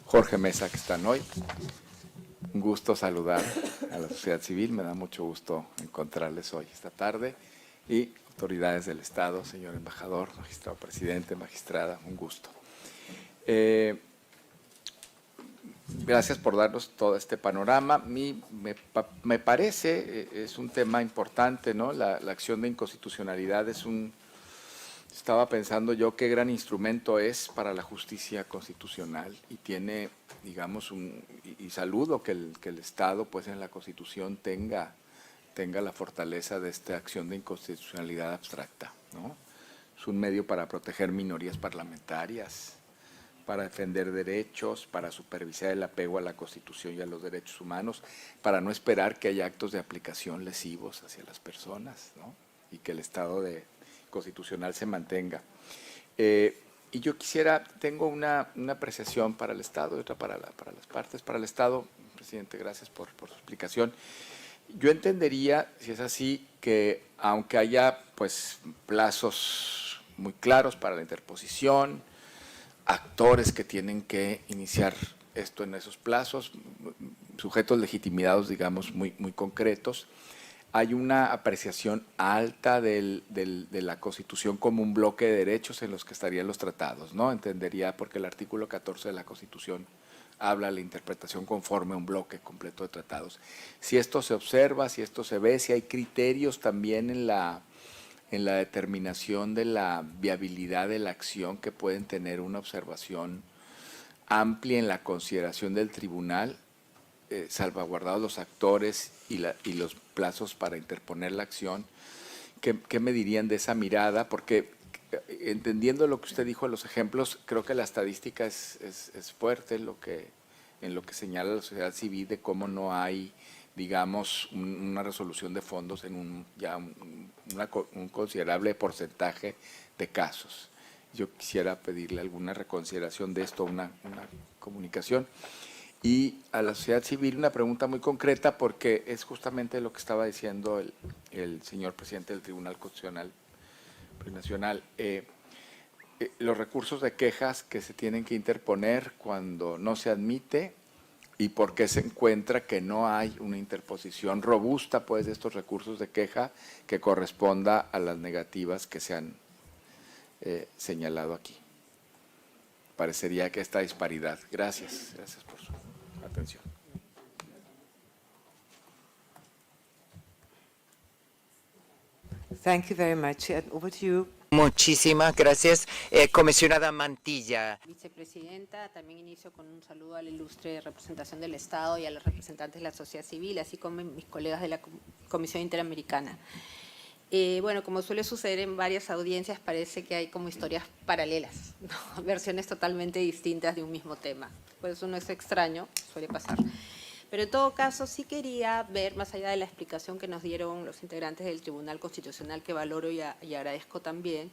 Jorge Mesa, que están hoy. Un gusto saludar a la sociedad civil, me da mucho gusto encontrarles hoy, esta tarde, y autoridades del Estado, señor embajador, magistrado presidente, magistrada, un gusto. Gracias por darnos todo este panorama. Me parece, es un tema importante, ¿no? La acción de inconstitucionalidad es estaba pensando yo qué gran instrumento es para la justicia constitucional y tiene, digamos, y saludo que el Estado, pues en la Constitución tenga la fortaleza de esta acción de inconstitucionalidad abstracta, ¿no? Es un medio para proteger minorías parlamentarias, para defender derechos, para supervisar el apego a la Constitución y a los derechos humanos, para no esperar que haya actos de aplicación lesivos hacia las personas, ¿no? Y que el Estado constitucional se mantenga. Y yo tengo una apreciación para el Estado y otra para las partes. Para el Estado, presidente, gracias por su explicación. Yo entendería, si es así, que aunque haya pues plazos muy claros para la interposición, actores que tienen que iniciar esto en esos plazos, sujetos legitimidados, digamos, muy concretos, hay una apreciación alta de la Constitución como un bloque de derechos en los que estarían los tratados, ¿no? Entendería, porque el artículo 14 de la Constitución habla de la interpretación conforme a un bloque completo de tratados. Si esto se observa, si esto se ve, si hay criterios también en la determinación de la viabilidad de la acción que pueden tener una observación amplia en la consideración del tribunal, salvaguardados los actores y los plazos para interponer la acción. ¿Qué me dirían de esa mirada? Porque entendiendo lo que usted dijo en los ejemplos, creo que la estadística es fuerte en lo que señala la sociedad civil de cómo no hay, digamos, una resolución de fondos en un considerable porcentaje de casos. Yo quisiera pedirle alguna reconsideración de esto, una comunicación. Y a la sociedad civil una pregunta muy concreta, porque es justamente lo que estaba diciendo el señor presidente del Tribunal Constitucional Nacional. Los recursos de quejas que se tienen que interponer cuando no se admite y por qué se encuentra que no hay una interposición robusta pues, de estos recursos de queja que corresponda a las negativas que se han señalado aquí. Parecería que esta disparidad. Gracias por su atención. Thank you very much. Over to you. Muchísimas gracias. Comisionada Mantilla. Vicepresidenta, también inicio con un saludo a la ilustre representación del Estado y a los representantes de la sociedad civil, así como mis colegas de la Comisión Interamericana. Bueno, como suele suceder en varias audiencias, parece que hay como historias paralelas, ¿no? Versiones totalmente distintas de un mismo tema. Pues eso no es extraño, suele pasar. Pero en todo caso, sí quería ver, más allá de la explicación que nos dieron los integrantes del Tribunal Constitucional, que valoro y agradezco también,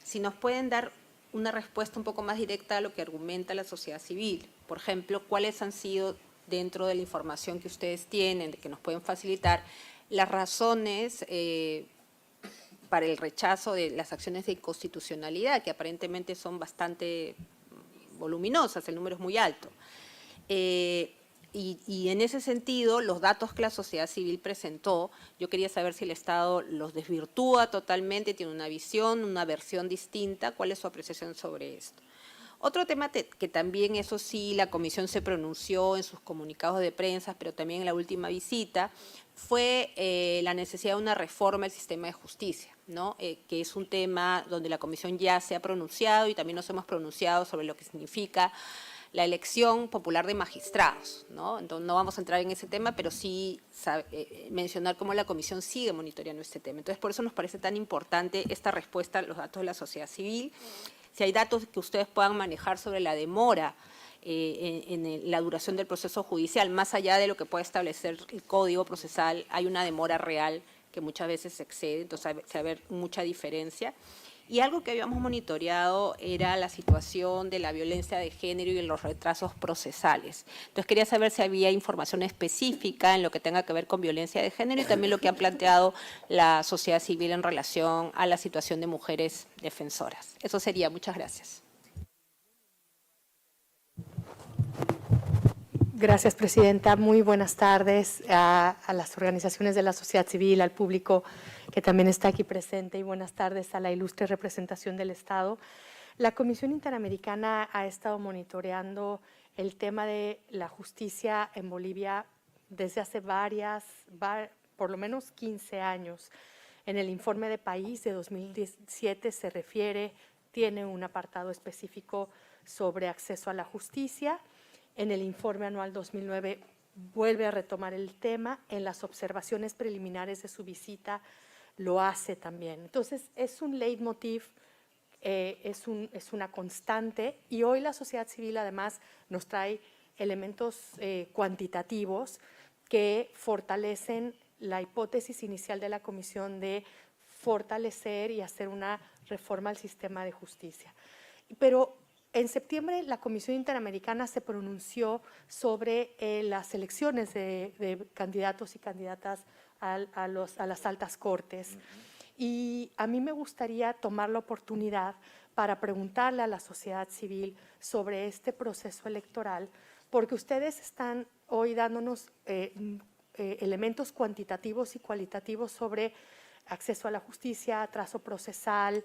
si nos pueden dar una respuesta un poco más directa a lo que argumenta la sociedad civil. Por ejemplo, ¿cuáles han sido, dentro de la información que ustedes tienen, que nos pueden facilitar, las razones para el rechazo de las acciones de inconstitucionalidad, que aparentemente son bastante voluminosas, el número es muy alto? Y en ese sentido, los datos que la sociedad civil presentó, yo quería saber si el Estado los desvirtúa totalmente, tiene una visión, una versión distinta. ¿Cuál es su apreciación sobre esto? Otro tema que también, eso sí, la Comisión se pronunció en sus comunicados de prensa, pero también en la última visita, fue la necesidad de una reforma del sistema de justicia, ¿no? Que es un tema donde la Comisión ya se ha pronunciado y también nos hemos pronunciado sobre lo que significa la elección popular de magistrados, ¿no? Entonces, no vamos a entrar en ese tema, pero sí mencionar cómo la Comisión sigue monitoreando este tema. Entonces, por eso nos parece tan importante esta respuesta a los datos de la sociedad civil. Si hay datos que ustedes puedan manejar sobre la demora en la duración del proceso judicial, más allá de lo que puede establecer el Código Procesal, hay una demora real que muchas veces se excede, entonces va a haber mucha diferencia. Y algo que habíamos monitoreado era la situación de la violencia de género y los retrasos procesales. Entonces quería saber si había información específica en lo que tenga que ver con violencia de género y también lo que ha planteado la sociedad civil en relación a la situación de mujeres defensoras. Eso sería. Muchas gracias. Gracias, Presidenta. Muy buenas tardes a las organizaciones de la sociedad civil, al público que también está aquí presente, y buenas tardes a la ilustre representación del Estado. La Comisión Interamericana ha estado monitoreando el tema de la justicia en Bolivia desde hace por lo menos 15 años. En el informe de país de 2017 se refiere, tiene un apartado específico sobre acceso a la justicia. En el informe anual 2009 vuelve a retomar el tema. En las observaciones preliminares de su visita lo hace también. Entonces, es un leitmotiv, es una constante, y hoy la sociedad civil además nos trae elementos cuantitativos que fortalecen la hipótesis inicial de la Comisión de fortalecer y hacer una reforma al sistema de justicia. Pero en septiembre la Comisión Interamericana se pronunció sobre las elecciones de candidatos y candidatas a las altas cortes. Y a mí me gustaría tomar la oportunidad para preguntarle a la sociedad civil sobre este proceso electoral, porque ustedes están hoy dándonos elementos cuantitativos y cualitativos sobre acceso a la justicia, atraso procesal,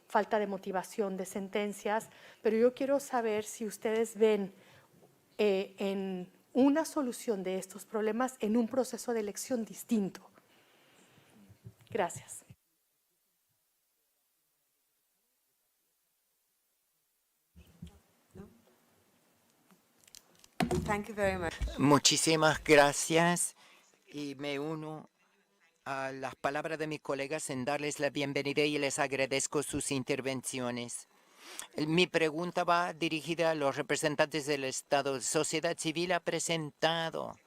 falta de motivación de sentencias, pero yo quiero saber si ustedes ven en una solución de estos problemas en un proceso de elección distinto. Gracias. Thank you very much. Muchísimas gracias y me uno a las palabras de mis colegas en darles la bienvenida y les agradezco sus intervenciones. Mi pregunta va dirigida a los representantes del Estado. Sociedad civil ha presentado,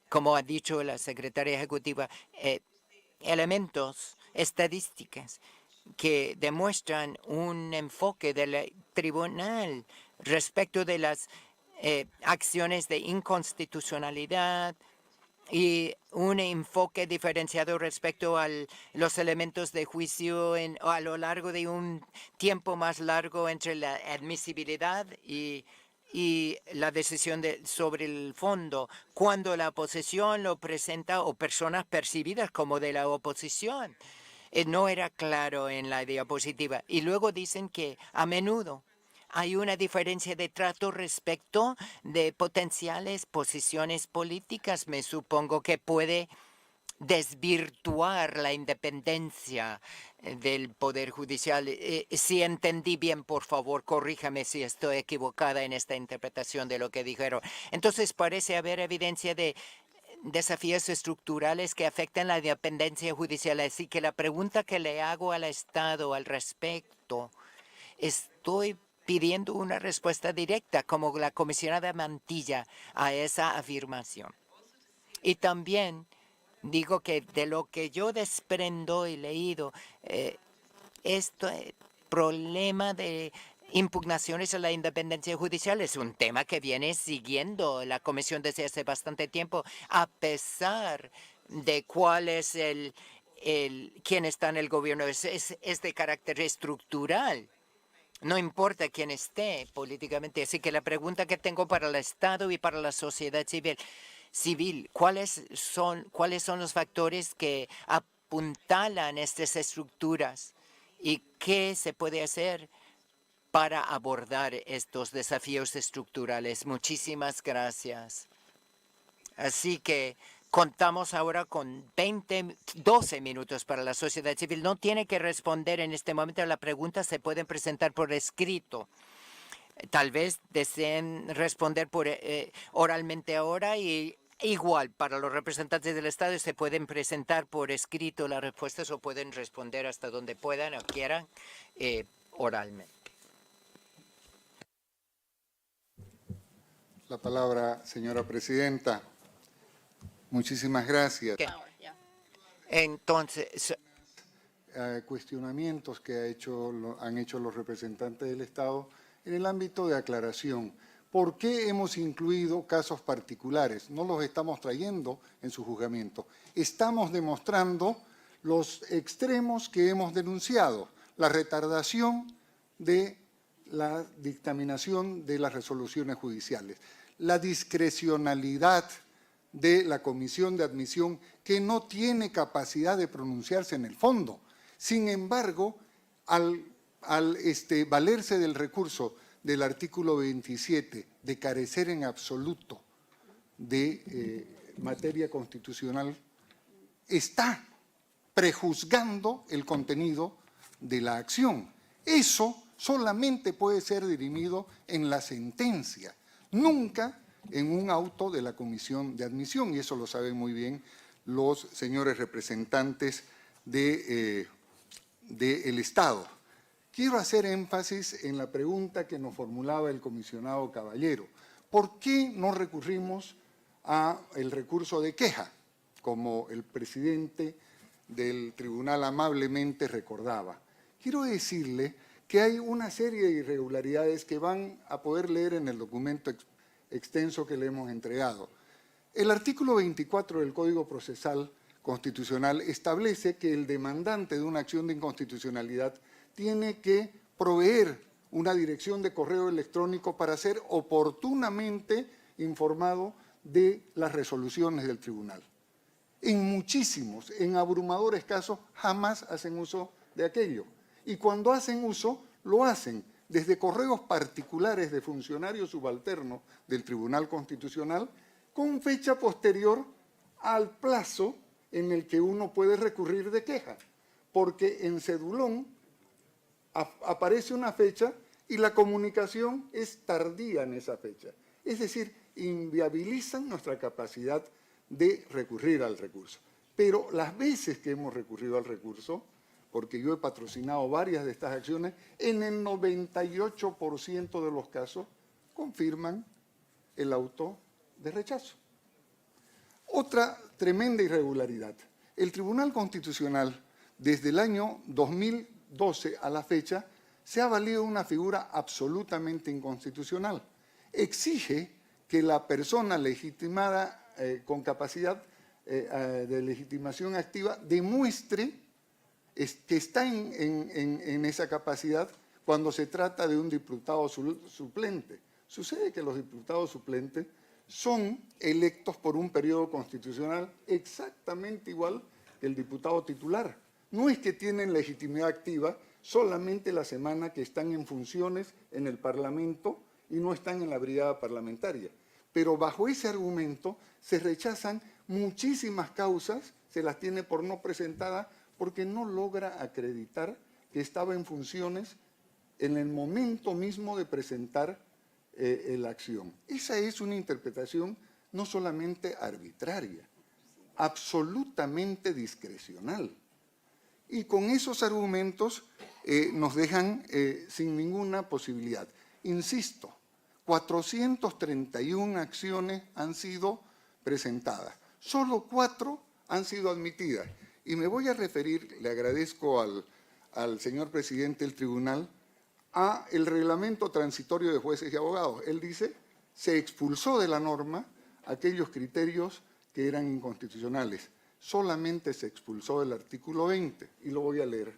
como ha dicho la secretaria ejecutiva, elementos, estadísticas que demuestran un enfoque del tribunal respecto de las acciones de inconstitucionalidad y un enfoque diferenciado respecto a los elementos de juicio a lo largo de un tiempo más largo entre la admisibilidad y la decisión sobre el fondo, cuando la oposición lo presenta o personas percibidas como de la oposición. No era claro en la diapositiva. Y luego dicen que a menudo hay una diferencia de trato respecto de potenciales posiciones políticas. Me supongo que puede desvirtuar la independencia del Poder Judicial. Si entendí bien, por favor, corríjame si estoy equivocada en esta interpretación de lo que dijeron. Entonces, parece haber evidencia de desafíos estructurales que afectan la independencia judicial. Así que la pregunta que le hago al Estado al respecto, estoy pidiendo una respuesta directa como la comisionada Mantilla a esa afirmación. Y también digo que de lo que yo desprendo y leído, este problema de impugnaciones a la independencia judicial es un tema que viene siguiendo la Comisión desde hace bastante tiempo, a pesar de cuál es quién está en el gobierno. Es de carácter estructural. No importa quién esté políticamente. Así que la pregunta que tengo para el Estado y para la sociedad civil, ¿cuáles son los factores que apuntalan estas estructuras y qué se puede hacer para abordar estos desafíos estructurales? Muchísimas gracias. Así que contamos ahora con 12 minutos para la sociedad civil. No tiene que responder en este momento a la pregunta, se pueden presentar por escrito. Tal vez deseen responder oralmente ahora y igual para los representantes del Estado se pueden presentar por escrito las respuestas o pueden responder hasta donde puedan o quieran oralmente. La palabra, señora presidenta. Muchísimas gracias. Entonces, cuestionamientos que han hecho los representantes del Estado en el ámbito de aclaración. ¿Por qué hemos incluido casos particulares? No los estamos trayendo en su juzgamiento. Estamos demostrando los extremos que hemos denunciado, la retardación de la dictaminación de las resoluciones judiciales, la discrecionalidad de la Comisión de Admisión, que no tiene capacidad de pronunciarse en el fondo. Sin embargo, al valerse del recurso del artículo 27 de carecer en absoluto de materia constitucional, está prejuzgando el contenido de la acción. Eso solamente puede ser dirimido en la sentencia, nunca en un auto de la comisión de admisión, y eso lo saben muy bien los señores representantes del Estado. Quiero hacer énfasis en la pregunta que nos formulaba el comisionado Caballero. ¿Por qué no recurrimos al recurso de queja, como el presidente del tribunal amablemente recordaba? Quiero decirle que hay una serie de irregularidades que van a poder leer en el documento extenso que le hemos entregado. El artículo 24 del Código Procesal Constitucional establece que el demandante de una acción de inconstitucionalidad tiene que proveer una dirección de correo electrónico para ser oportunamente informado de las resoluciones del tribunal. En muchísimos, en abrumadores casos, jamás hacen uso de aquello. Y cuando hacen uso, lo hacen desde correos particulares de funcionarios subalternos del Tribunal Constitucional con fecha posterior al plazo en el que uno puede recurrir de queja, porque en Cedulón aparece una fecha y la comunicación es tardía en esa fecha. Es decir, inviabilizan nuestra capacidad de recurrir al recurso. Pero las veces que hemos recurrido al recurso, porque yo he patrocinado varias de estas acciones, en el 98% de los casos confirman el auto de rechazo. Otra tremenda irregularidad. El Tribunal Constitucional, desde el año 2012 a la fecha, se ha valido una figura absolutamente inconstitucional. Exige que la persona legitimada con capacidad de legitimación activa demuestre que está en esa capacidad cuando se trata de un diputado suplente. Sucede que los diputados suplentes son electos por un periodo constitucional exactamente igual que el diputado titular. No es que tienen legitimidad activa solamente la semana que están en funciones en el Parlamento y no están en la brigada parlamentaria. Pero bajo ese argumento se rechazan muchísimas causas, se las tiene por no presentadas porque no logra acreditar que estaba en funciones en el momento mismo de presentar la acción. Esa es una interpretación no solamente arbitraria, absolutamente discrecional. Y con esos argumentos nos dejan sin ninguna posibilidad. Insisto, 431 acciones han sido presentadas, solo 4 han sido admitidas. Y me voy a referir, le agradezco al señor presidente del tribunal, a el reglamento transitorio de jueces y abogados. Él dice, se expulsó de la norma aquellos criterios que eran inconstitucionales. Solamente se expulsó del artículo 20, y lo voy a leer.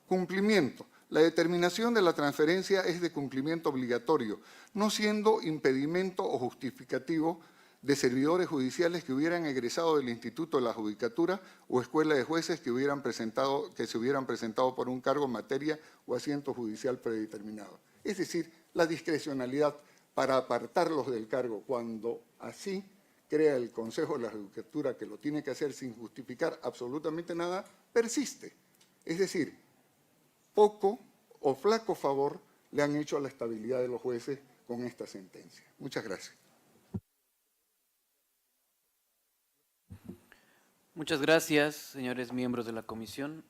Cumplimiento. La determinación de la transferencia es de cumplimiento obligatorio, no siendo impedimento o justificativo de servidores judiciales que hubieran egresado del Instituto de la Judicatura o Escuela de Jueces que se hubieran presentado por un cargo, materia o asiento judicial predeterminado. Es decir, la discrecionalidad para apartarlos del cargo cuando así crea el Consejo de la Judicatura que lo tiene que hacer sin justificar absolutamente nada, persiste. Es decir, poco o flaco favor le han hecho a la estabilidad de los jueces con esta sentencia. Muchas gracias. Muchas gracias, señores miembros de la comisión.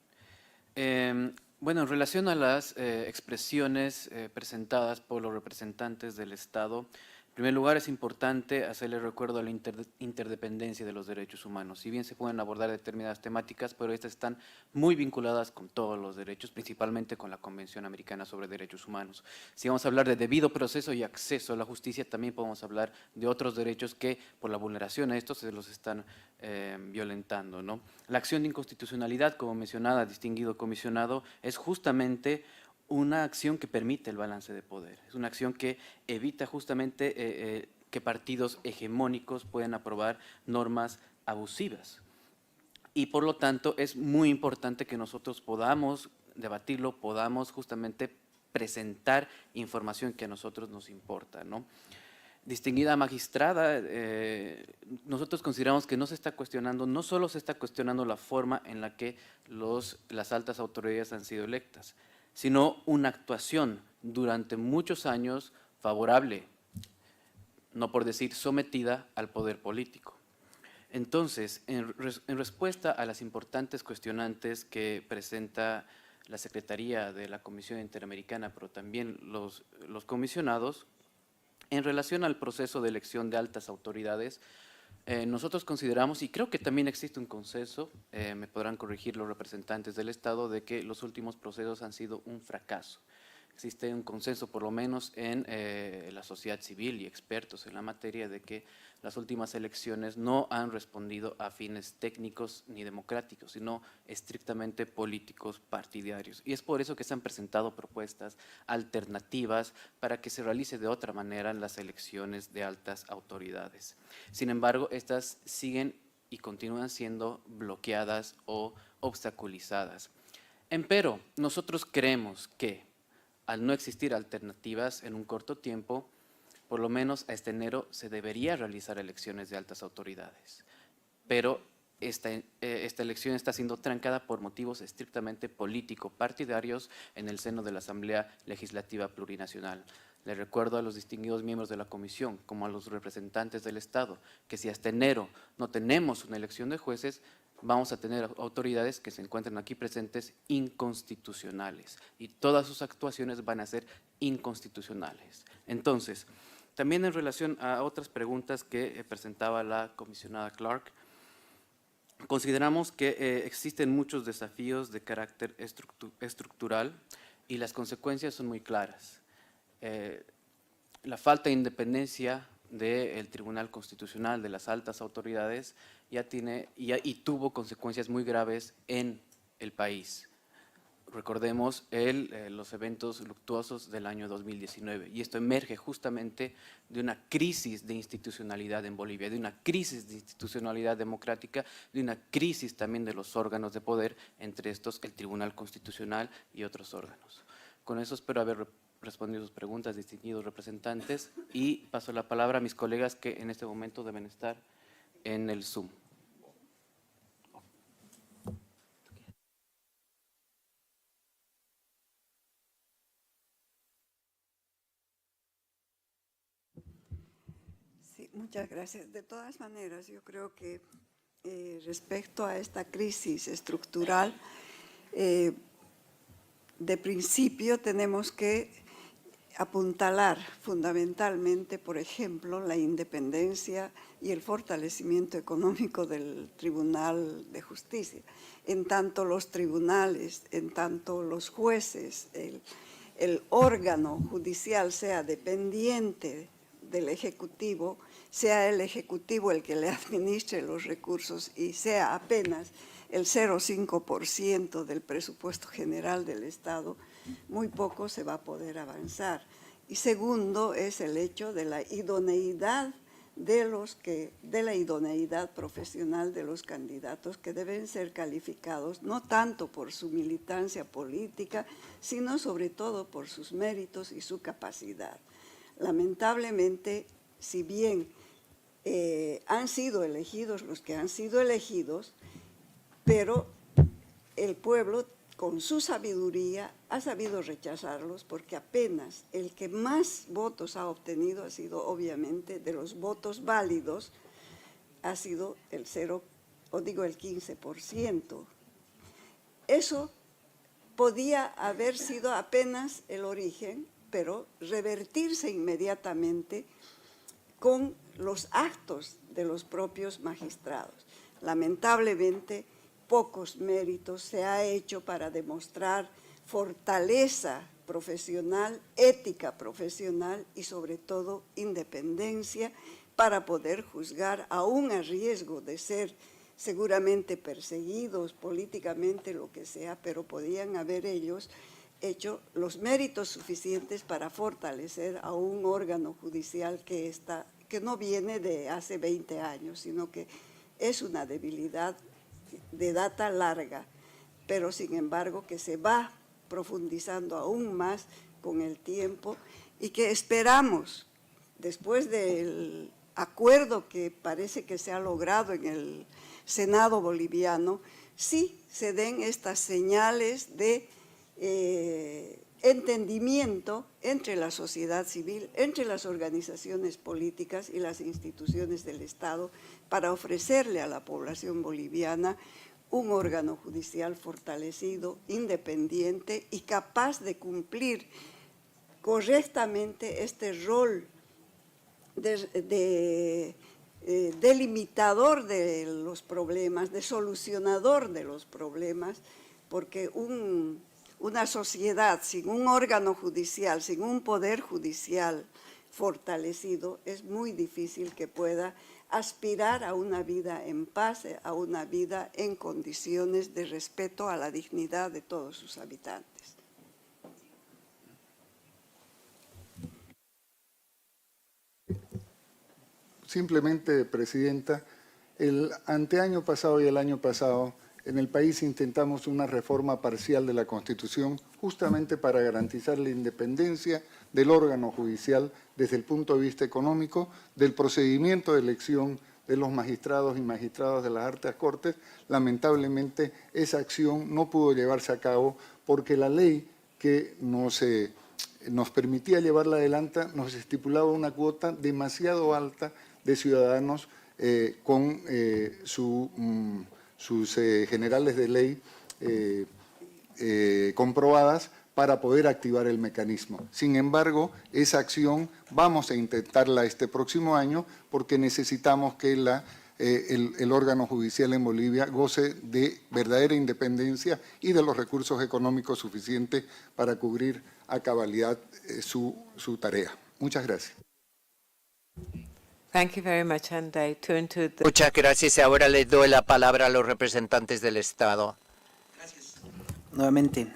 Bueno, en relación a las expresiones presentadas por los representantes del Estado, en primer lugar es importante hacerle recuerdo a la interdependencia de los derechos humanos. Si bien se pueden abordar determinadas temáticas, pero estas están muy vinculadas con todos los derechos, principalmente con la Convención Americana sobre Derechos Humanos. Si vamos a hablar de debido proceso y acceso a la justicia, también podemos hablar de otros derechos que por la vulneración a estos se los están violentando, ¿no? La acción de inconstitucionalidad, como mencionaba distinguido comisionado, es justamente una acción que permite el balance de poder. Es una acción que evita justamente que partidos hegemónicos puedan aprobar normas abusivas. Y por lo tanto es muy importante que nosotros podamos debatirlo, podamos justamente presentar información que a nosotros nos importa, ¿no? Distinguida magistrada, nosotros consideramos que no solo se está cuestionando la forma en la que las altas autoridades han sido electas, sino una actuación durante muchos años favorable, no por decir sometida al poder político. Entonces, en respuesta a las importantes cuestionantes que presenta la Secretaría de la Comisión Interamericana, pero también los comisionados, en relación al proceso de elección de altas autoridades, nosotros consideramos, y creo que también existe un consenso, me podrán corregir los representantes del Estado, de que los últimos procesos han sido un fracaso. Existe un consenso, por lo menos en la sociedad civil y expertos en la materia, de que las últimas elecciones no han respondido a fines técnicos ni democráticos, sino estrictamente políticos partidarios. Y es por eso que se han presentado propuestas alternativas para que se realice de otra manera las elecciones de altas autoridades. Sin embargo, estas siguen y continúan siendo bloqueadas o obstaculizadas. Empero, nosotros creemos que, al no existir alternativas en un corto tiempo, por lo menos a este enero se debería realizar elecciones de altas autoridades. Pero esta elección está siendo trancada por motivos estrictamente político-partidarios en el seno de la Asamblea Legislativa Plurinacional. Le recuerdo a los distinguidos miembros de la Comisión, como a los representantes del Estado, que si hasta enero no tenemos una elección de jueces, vamos a tener autoridades que se encuentran aquí presentes inconstitucionales y todas sus actuaciones van a ser inconstitucionales. Entonces, también en relación a otras preguntas que presentaba la comisionada Clark, consideramos que existen muchos desafíos de carácter estructural y las consecuencias son muy claras. La falta de independencia del Tribunal Constitucional, de las altas autoridades, y tuvo consecuencias muy graves en el país. Recordemos los eventos luctuosos del año 2019, y esto emerge justamente de una crisis de institucionalidad en Bolivia, de una crisis de institucionalidad democrática, de una crisis también de los órganos de poder, entre estos el Tribunal Constitucional y otros órganos. Con eso espero haber respondido sus preguntas, distinguidos representantes, y paso la palabra a mis colegas que en este momento deben estar en el Zoom. Sí, muchas gracias. De todas maneras, yo creo que respecto a esta crisis estructural, de principio tenemos que apuntalar fundamentalmente, por ejemplo, la independencia y el fortalecimiento económico del Tribunal de Justicia. En tanto los tribunales, en tanto los jueces, el órgano judicial sea dependiente del Ejecutivo, sea el Ejecutivo el que le administre los recursos y sea apenas el 0,5% del presupuesto general del Estado, muy poco se va a poder avanzar. Y segundo es el hecho de la idoneidad de la idoneidad profesional de los candidatos, que deben ser calificados no tanto por su militancia política, sino sobre todo por sus méritos y su capacidad. Lamentablemente, si bien han sido elegidos los que han sido elegidos, pero el pueblo con su sabiduría ha sabido rechazarlos, porque apenas el que más votos ha obtenido ha sido, obviamente, de los votos válidos, ha sido el 15%. Eso podía haber sido apenas el origen, pero revertirse inmediatamente con los actos de los propios magistrados. Lamentablemente, pocos méritos se ha hecho para demostrar fortaleza profesional, ética profesional y sobre todo independencia para poder juzgar, aún a riesgo de ser seguramente perseguidos políticamente, lo que sea, pero podían haber ellos hecho los méritos suficientes para fortalecer a un órgano judicial que no viene de hace 20 años, sino que es una debilidad de data larga, pero sin embargo que se va profundizando aún más con el tiempo y que esperamos después del acuerdo que parece que se ha logrado en el Senado boliviano, sí se den estas señales de entendimiento entre la sociedad civil, entre las organizaciones políticas y las instituciones del Estado para ofrecerle a la población boliviana un órgano judicial fortalecido, independiente y capaz de cumplir correctamente este rol delimitador de los problemas, de solucionador de los problemas, porque una sociedad sin un órgano judicial, sin un poder judicial fortalecido, es muy difícil que pueda aspirar a una vida en paz, a una vida en condiciones de respeto a la dignidad de todos sus habitantes. Simplemente, Presidenta, el anteaño pasado y el año pasado en el país intentamos una reforma parcial de la Constitución justamente para garantizar la independencia del órgano judicial desde el punto de vista económico, del procedimiento de elección de los magistrados y magistradas de las altas cortes. Lamentablemente, esa acción no pudo llevarse a cabo porque la ley que nos permitía llevarla adelante nos estipulaba una cuota demasiado alta de ciudadanos con sus generales de ley comprobadas para poder activar el mecanismo. Sin embargo, esa acción vamos a intentarla este próximo año porque necesitamos que el órgano judicial en Bolivia goce de verdadera independencia y de los recursos económicos suficientes para cubrir a cabalidad su tarea. Muchas gracias. Thank you very much, and I turn to the... Muchas gracias. Ahora les doy la palabra a los representantes del Estado. Nuevamente,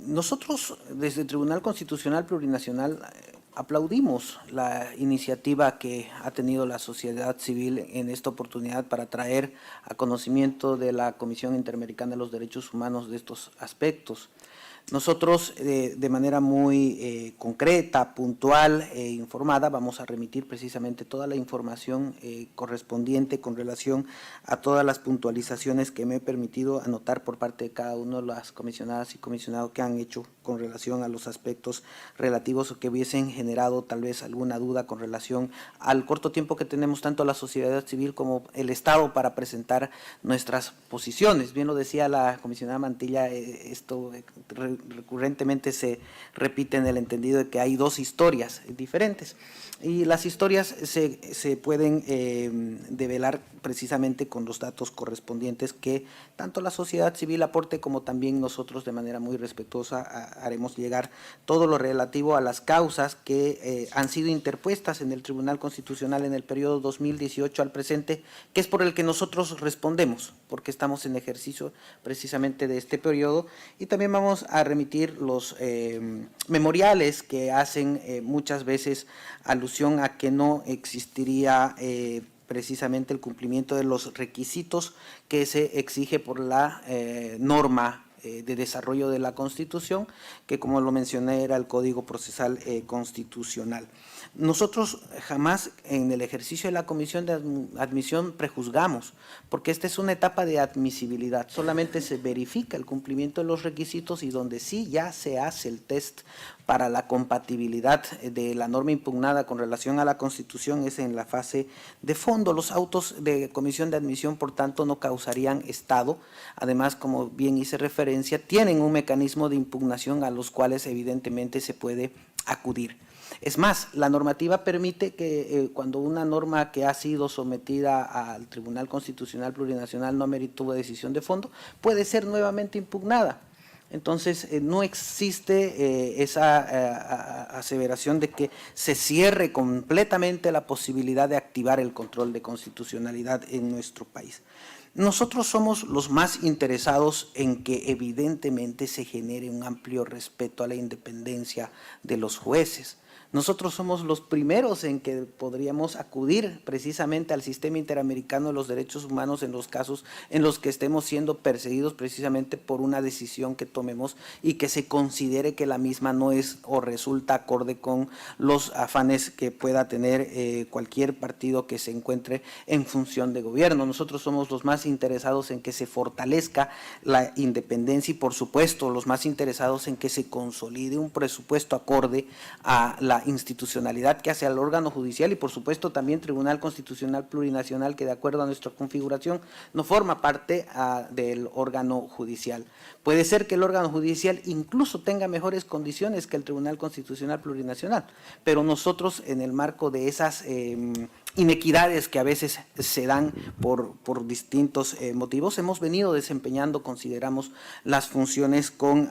nosotros desde el Tribunal Constitucional Plurinacional aplaudimos la iniciativa que ha tenido la sociedad civil en esta oportunidad para traer a conocimiento de la Comisión Interamericana de los Derechos Humanos de estos aspectos. Nosotros, de manera muy concreta, puntual e informada, vamos a remitir precisamente toda la información correspondiente con relación a todas las puntualizaciones que me he permitido anotar por parte de cada una de las comisionadas y comisionados que han hecho con relación a los aspectos relativos o que hubiesen generado tal vez alguna duda con relación al corto tiempo que tenemos tanto la sociedad civil como el Estado para presentar nuestras posiciones. Bien lo decía la comisionada Mantilla, esto recurrentemente se repite en el entendido de que hay dos historias diferentes y las historias se pueden develar precisamente con los datos correspondientes que tanto la sociedad civil aporte como también nosotros de manera muy respetuosa haremos llegar todo lo relativo a las causas que han sido interpuestas en el Tribunal Constitucional en el periodo 2018 al presente, que es por el que nosotros respondemos, porque estamos en ejercicio precisamente de este periodo, y también vamos a remitir los memoriales que hacen muchas veces alusión a que no existiría precisamente el cumplimiento de los requisitos que se exige por la norma de desarrollo de la Constitución, que como lo mencioné era el Código Procesal Constitucional. Nosotros jamás en el ejercicio de la comisión de admisión prejuzgamos, porque esta es una etapa de admisibilidad, solamente se verifica el cumplimiento de los requisitos y donde sí ya se hace el test para la compatibilidad de la norma impugnada con relación a la Constitución es en la fase de fondo. Los autos de comisión de admisión, por tanto, no causarían estado. Además, como bien hice referencia, tienen un mecanismo de impugnación a los cuales evidentemente se puede acudir. Es más, la normativa permite que cuando una norma que ha sido sometida al Tribunal Constitucional Plurinacional no meritó decisión de fondo, puede ser nuevamente impugnada. Entonces, no existe esa aseveración de que se cierre completamente la posibilidad de activar el control de constitucionalidad en nuestro país. Nosotros somos los más interesados en que evidentemente se genere un amplio respeto a la independencia de los jueces. Nosotros somos los primeros en que podríamos acudir precisamente al sistema interamericano de los derechos humanos en los casos en los que estemos siendo perseguidos precisamente por una decisión que tomemos y que se considere que la misma no es o resulta acorde con los afanes que pueda tener cualquier partido que se encuentre en función de gobierno. Nosotros somos los más interesados en que se fortalezca la independencia y, por supuesto, los más interesados en que se consolide un presupuesto acorde a la institucionalidad que hace al órgano judicial y, por supuesto, también Tribunal Constitucional Plurinacional, que de acuerdo a nuestra configuración no forma parte del órgano judicial. Puede ser que el órgano judicial incluso tenga mejores condiciones que el Tribunal Constitucional Plurinacional, pero nosotros, en el marco de esas inequidades que a veces se dan por distintos motivos, hemos venido desempeñando, consideramos, las funciones con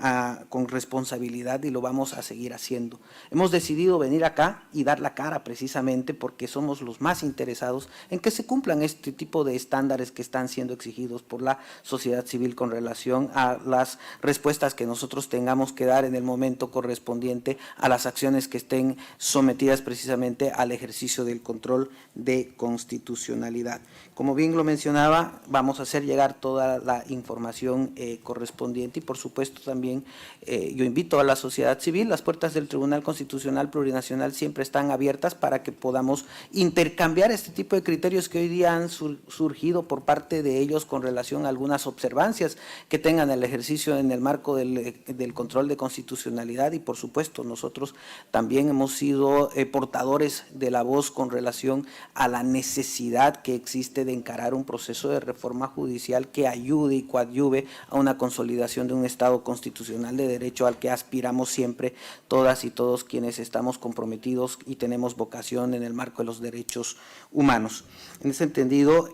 responsabilidad y lo vamos a seguir haciendo. Hemos decidido venir acá y dar la cara precisamente porque somos los más interesados en que se cumplan este tipo de estándares que están siendo exigidos por la sociedad civil con relación a las respuestas que nosotros tengamos que dar en el momento correspondiente a las acciones que estén sometidas precisamente al ejercicio del control de constitucionalidad. Como bien lo mencionaba, vamos a hacer llegar toda la información correspondiente y, por supuesto, también yo invito a la sociedad civil. Las puertas del Tribunal Constitucional Plurinacional siempre están abiertas para que podamos intercambiar este tipo de criterios que hoy día han surgido por parte de ellos con relación a algunas observancias que tengan el ejercicio en el marco del control de constitucionalidad y, por supuesto, nosotros también hemos sido portadores de la voz con relación a la necesidad que existe de encarar un proceso de reforma judicial que ayude y coadyuve a una consolidación de un Estado constitucional de derecho al que aspiramos siempre todas y todos quienes estamos comprometidos y tenemos vocación en el marco de los derechos humanos. En ese entendido,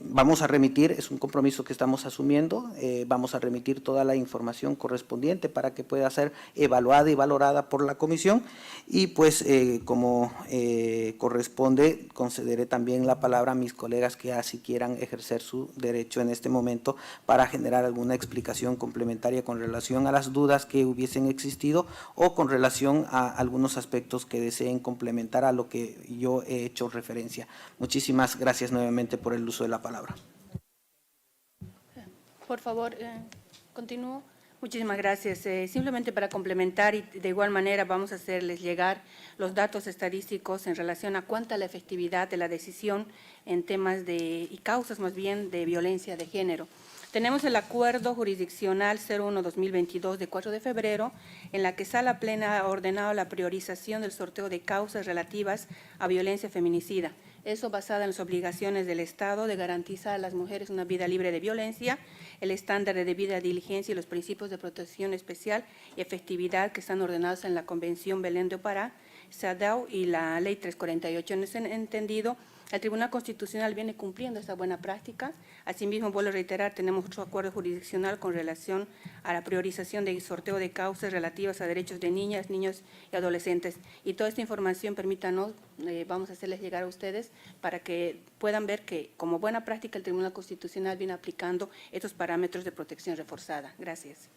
vamos a remitir, es un compromiso que estamos asumiendo, vamos a remitir toda la información correspondiente para que pueda ser evaluada y valorada por la comisión y pues como corresponde, concederé también la palabra a mis colegas que así quieran ejercer su derecho en este momento para generar alguna explicación complementaria con relación a las dudas que hubiesen existido o con relación a algunos aspectos que deseen complementar a lo que yo he hecho referencia. Muchísimas gracias nuevamente por el uso de la palabra. Por favor, continúo. Muchísimas gracias. Simplemente para complementar y de igual manera vamos a hacerles llegar los datos estadísticos en relación a cuánta la efectividad de la decisión en temas y causas más bien de violencia de género. Tenemos el acuerdo jurisdiccional 01-2022 de 4 de febrero, en la que Sala Plena ha ordenado la priorización del sorteo de causas relativas a violencia feminicida. Eso basada en las obligaciones del Estado de garantizar a las mujeres una vida libre de violencia, el estándar de debida diligencia y los principios de protección especial y efectividad que están ordenados en la Convención Belén de Opará, CEDAW y la Ley 348. En ese entendido, el Tribunal Constitucional viene cumpliendo esa buena práctica. Asimismo, vuelvo a reiterar, tenemos otro acuerdo jurisdiccional con relación a la priorización del sorteo de causas relativas a derechos de niñas, niños y adolescentes. Y toda esta información, permítanos, vamos a hacerles llegar a ustedes para que puedan ver que, como buena práctica, el Tribunal Constitucional viene aplicando estos parámetros de protección reforzada. Gracias.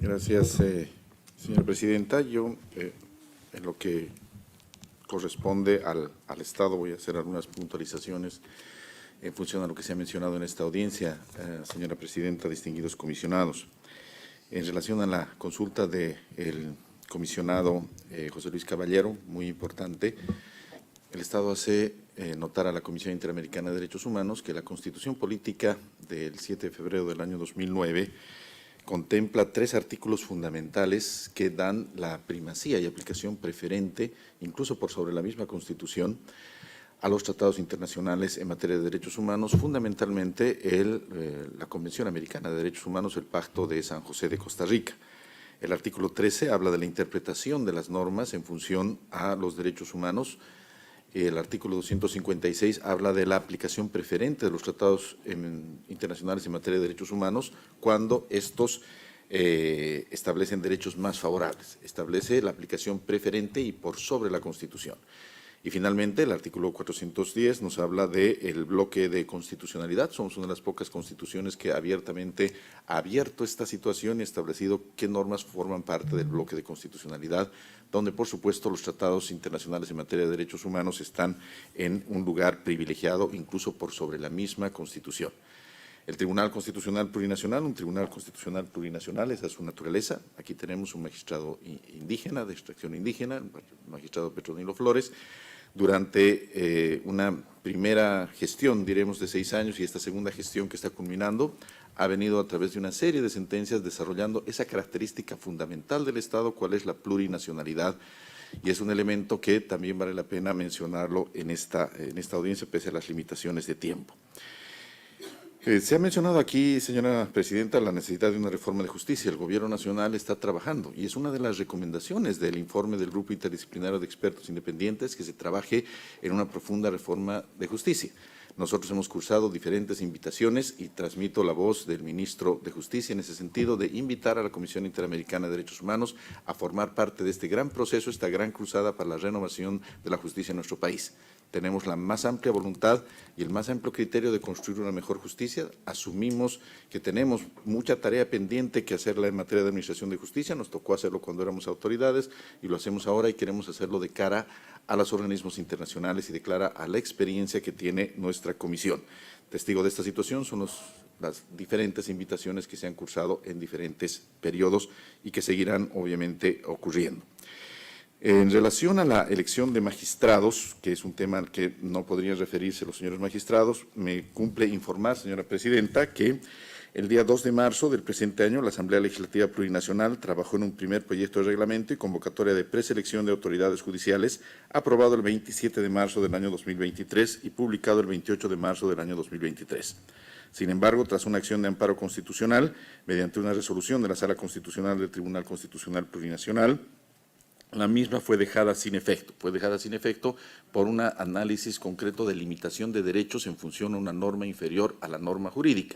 Gracias, señora presidenta. Yo, en lo que corresponde al Estado, voy a hacer algunas puntualizaciones en función a lo que se ha mencionado en esta audiencia, señora presidenta, distinguidos comisionados. En relación a la consulta del comisionado José Luis Caballero, muy importante, el Estado hace notar a la Comisión Interamericana de Derechos Humanos que la Constitución Política del 7 de febrero del año 2009 contempla 3 artículos fundamentales que dan la primacía y aplicación preferente, incluso por sobre la misma Constitución, a los tratados internacionales en materia de derechos humanos, fundamentalmente la Convención Americana de Derechos Humanos, el Pacto de San José de Costa Rica. El artículo 13 habla de la interpretación de las normas en función a los derechos humanos. El artículo 256 habla de la aplicación preferente de los tratados internacionales en materia de derechos humanos cuando estos establecen derechos más favorables. Establece la aplicación preferente y por sobre la Constitución. Y finalmente, el artículo 410 nos habla del bloque de constitucionalidad. Somos una de las pocas constituciones que abiertamente ha abierto esta situación y establecido qué normas forman parte del bloque de constitucionalidad, donde, por supuesto, los tratados internacionales en materia de derechos humanos están en un lugar privilegiado, incluso por sobre la misma Constitución. El Tribunal Constitucional Plurinacional, un tribunal constitucional plurinacional, esa es su naturaleza. Aquí tenemos un magistrado indígena, de extracción indígena, el magistrado Petronilo Flores. Durante una primera gestión, diremos, de 6 años y esta segunda gestión que está culminando, ha venido a través de una serie de sentencias desarrollando esa característica fundamental del Estado, cuál es la plurinacionalidad, y es un elemento que también vale la pena mencionarlo en esta audiencia, pese a las limitaciones de tiempo. Se ha mencionado aquí, señora presidenta, la necesidad de una reforma de justicia. El Gobierno Nacional está trabajando y es una de las recomendaciones del informe del Grupo Interdisciplinario de Expertos Independientes que se trabaje en una profunda reforma de justicia. Nosotros hemos cursado diferentes invitaciones y transmito la voz del ministro de Justicia en ese sentido de invitar a la Comisión Interamericana de Derechos Humanos a formar parte de este gran proceso, esta gran cruzada para la renovación de la justicia en nuestro país. Tenemos la más amplia voluntad y el más amplio criterio de construir una mejor justicia. Asumimos que tenemos mucha tarea pendiente que hacerla en materia de administración de justicia. Nos tocó hacerlo cuando éramos autoridades y lo hacemos ahora y queremos hacerlo de cara a los organismos internacionales y de cara a la experiencia que tiene nuestra comisión. Testigo de esta situación son las diferentes invitaciones que se han cursado en diferentes periodos y que seguirán obviamente ocurriendo. En relación a la elección de magistrados, que es un tema al que no podrían referirse los señores magistrados, me cumple informar, señora presidenta, que el día 2 de marzo del presente año la Asamblea Legislativa Plurinacional trabajó en un primer proyecto de reglamento y convocatoria de preselección de autoridades judiciales, aprobado el 27 de marzo del año 2023 y publicado el 28 de marzo del año 2023. Sin embargo, tras una acción de amparo constitucional, mediante una resolución de la Sala Constitucional del Tribunal Constitucional Plurinacional, la misma fue dejada sin efecto. Fue dejada sin efecto por un análisis concreto de limitación de derechos en función a una norma inferior a la norma jurídica.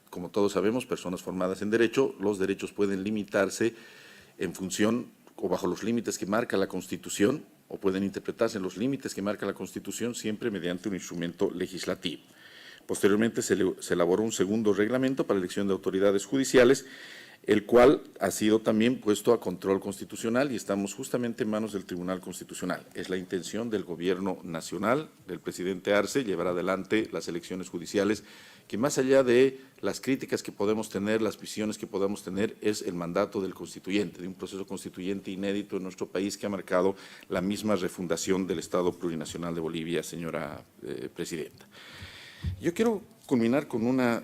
Como todos sabemos, personas formadas en derecho, los derechos pueden limitarse en función o bajo los límites que marca la Constitución, o pueden interpretarse en los límites que marca la Constitución, siempre mediante un instrumento legislativo. Posteriormente se elaboró un segundo reglamento para elección de autoridades judiciales, el cual ha sido también puesto a control constitucional y estamos justamente en manos del Tribunal Constitucional. Es la intención del Gobierno Nacional, del presidente Arce, llevar adelante las elecciones judiciales, que más allá de las críticas que podemos tener, las visiones que podamos tener, es el mandato del constituyente, de un proceso constituyente inédito en nuestro país que ha marcado la misma refundación del Estado Plurinacional de Bolivia, señora presidenta. Yo quiero culminar con una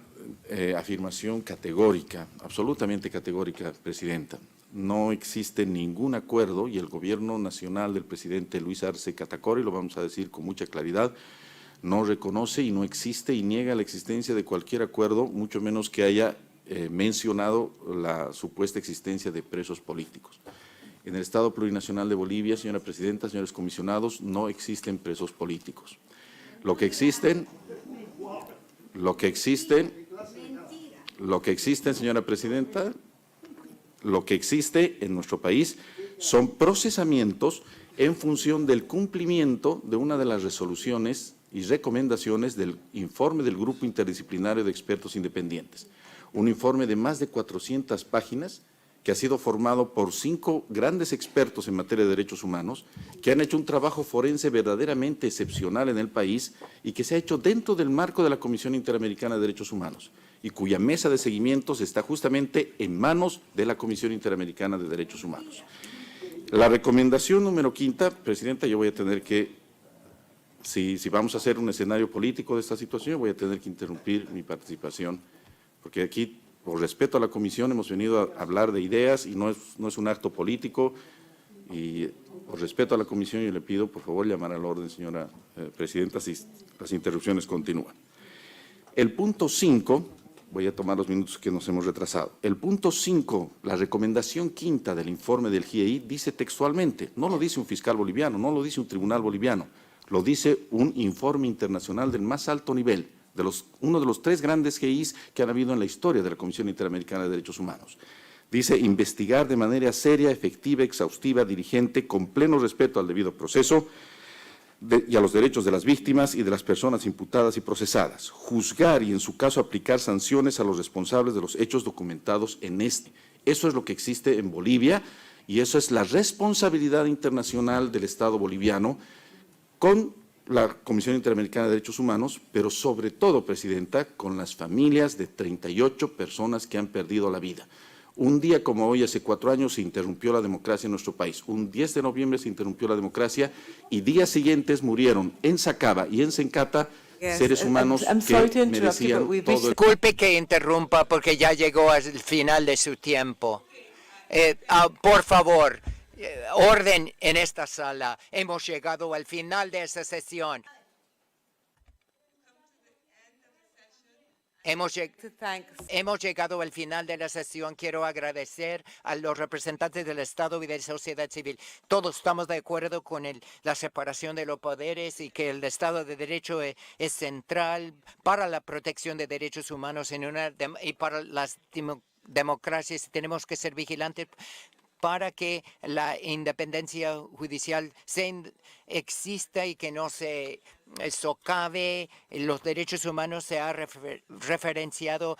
afirmación categórica, absolutamente categórica, presidenta. No existe ningún acuerdo y el Gobierno Nacional del presidente Luis Arce Catacora, y lo vamos a decir con mucha claridad, no reconoce y no existe y niega la existencia de cualquier acuerdo, mucho menos que haya mencionado la supuesta existencia de presos políticos. En el Estado Plurinacional de Bolivia, señora presidenta, señores comisionados, no existen presos políticos. Lo que existen, señora presidenta, lo que existe en nuestro país son procesamientos en función del cumplimiento de una de las resoluciones y recomendaciones del informe del Grupo Interdisciplinario de Expertos Independientes. Un informe de más de 400 páginas que ha sido formado por 5 grandes expertos en materia de derechos humanos que han hecho un trabajo forense verdaderamente excepcional en el país y que se ha hecho dentro del marco de la Comisión Interamericana de Derechos Humanos y cuya mesa de seguimientos está justamente en manos de la Comisión Interamericana de Derechos Humanos. La recomendación número 5, presidenta, yo voy a tener que, si vamos a hacer un escenario político de esta situación, voy a tener que interrumpir mi participación, porque aquí, por respeto a la comisión, hemos venido a hablar de ideas y no es un acto político, y por respeto a la comisión yo le pido, por favor, llamar al orden, señora presidenta, si las interrupciones continúan. El punto 5, voy a tomar los minutos que nos hemos retrasado. El punto 5, la recomendación 5ª del informe del GIEI dice textualmente, no lo dice un fiscal boliviano, no lo dice un tribunal boliviano, lo dice un informe internacional del más alto nivel, uno de los 3 grandes GIEIs que han habido en la historia de la Comisión Interamericana de Derechos Humanos. Dice, investigar de manera seria, efectiva, exhaustiva, diligente, con pleno respeto al debido proceso, y a los derechos de las víctimas y de las personas imputadas y procesadas, juzgar y en su caso aplicar sanciones a los responsables de los hechos documentados en este. Eso es lo que existe en Bolivia y eso es la responsabilidad internacional del Estado boliviano con la Comisión Interamericana de Derechos Humanos, pero sobre todo, Presidenta, con las familias de 38 personas que han perdido la vida. Un día como hoy, hace 4 años, se interrumpió la democracia en nuestro país. Un 10 de noviembre se interrumpió la democracia y días siguientes murieron en Sacaba y en Sencata seres humanos que merecían todo el... Disculpe que interrumpa porque ya llegó al final de su tiempo. Por favor, orden en esta sala. Hemos llegado al final de esta sesión. Hemos llegado al final de la sesión. Quiero agradecer a los representantes del Estado y de la sociedad civil. Todos estamos de acuerdo con la separación de los poderes y que el Estado de Derecho es central para la protección de derechos humanos y para las democracias. Tenemos que ser vigilantes para que la independencia judicial exista y que no se socave los derechos humanos. Se ha referenciado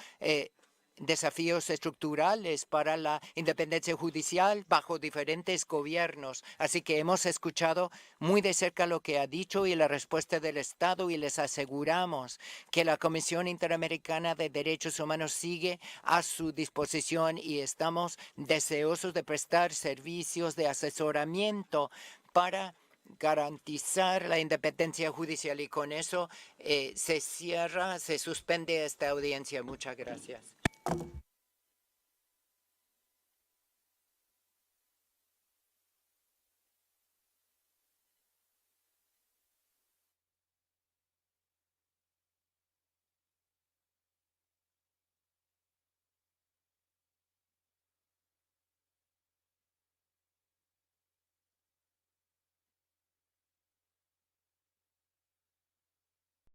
desafíos estructurales para la independencia judicial bajo diferentes gobiernos. Así que hemos escuchado muy de cerca lo que ha dicho y la respuesta del Estado y les aseguramos que la Comisión Interamericana de Derechos Humanos sigue a su disposición y estamos deseosos de prestar servicios de asesoramiento para garantizar la independencia judicial. Y con eso se suspende esta audiencia. Muchas gracias.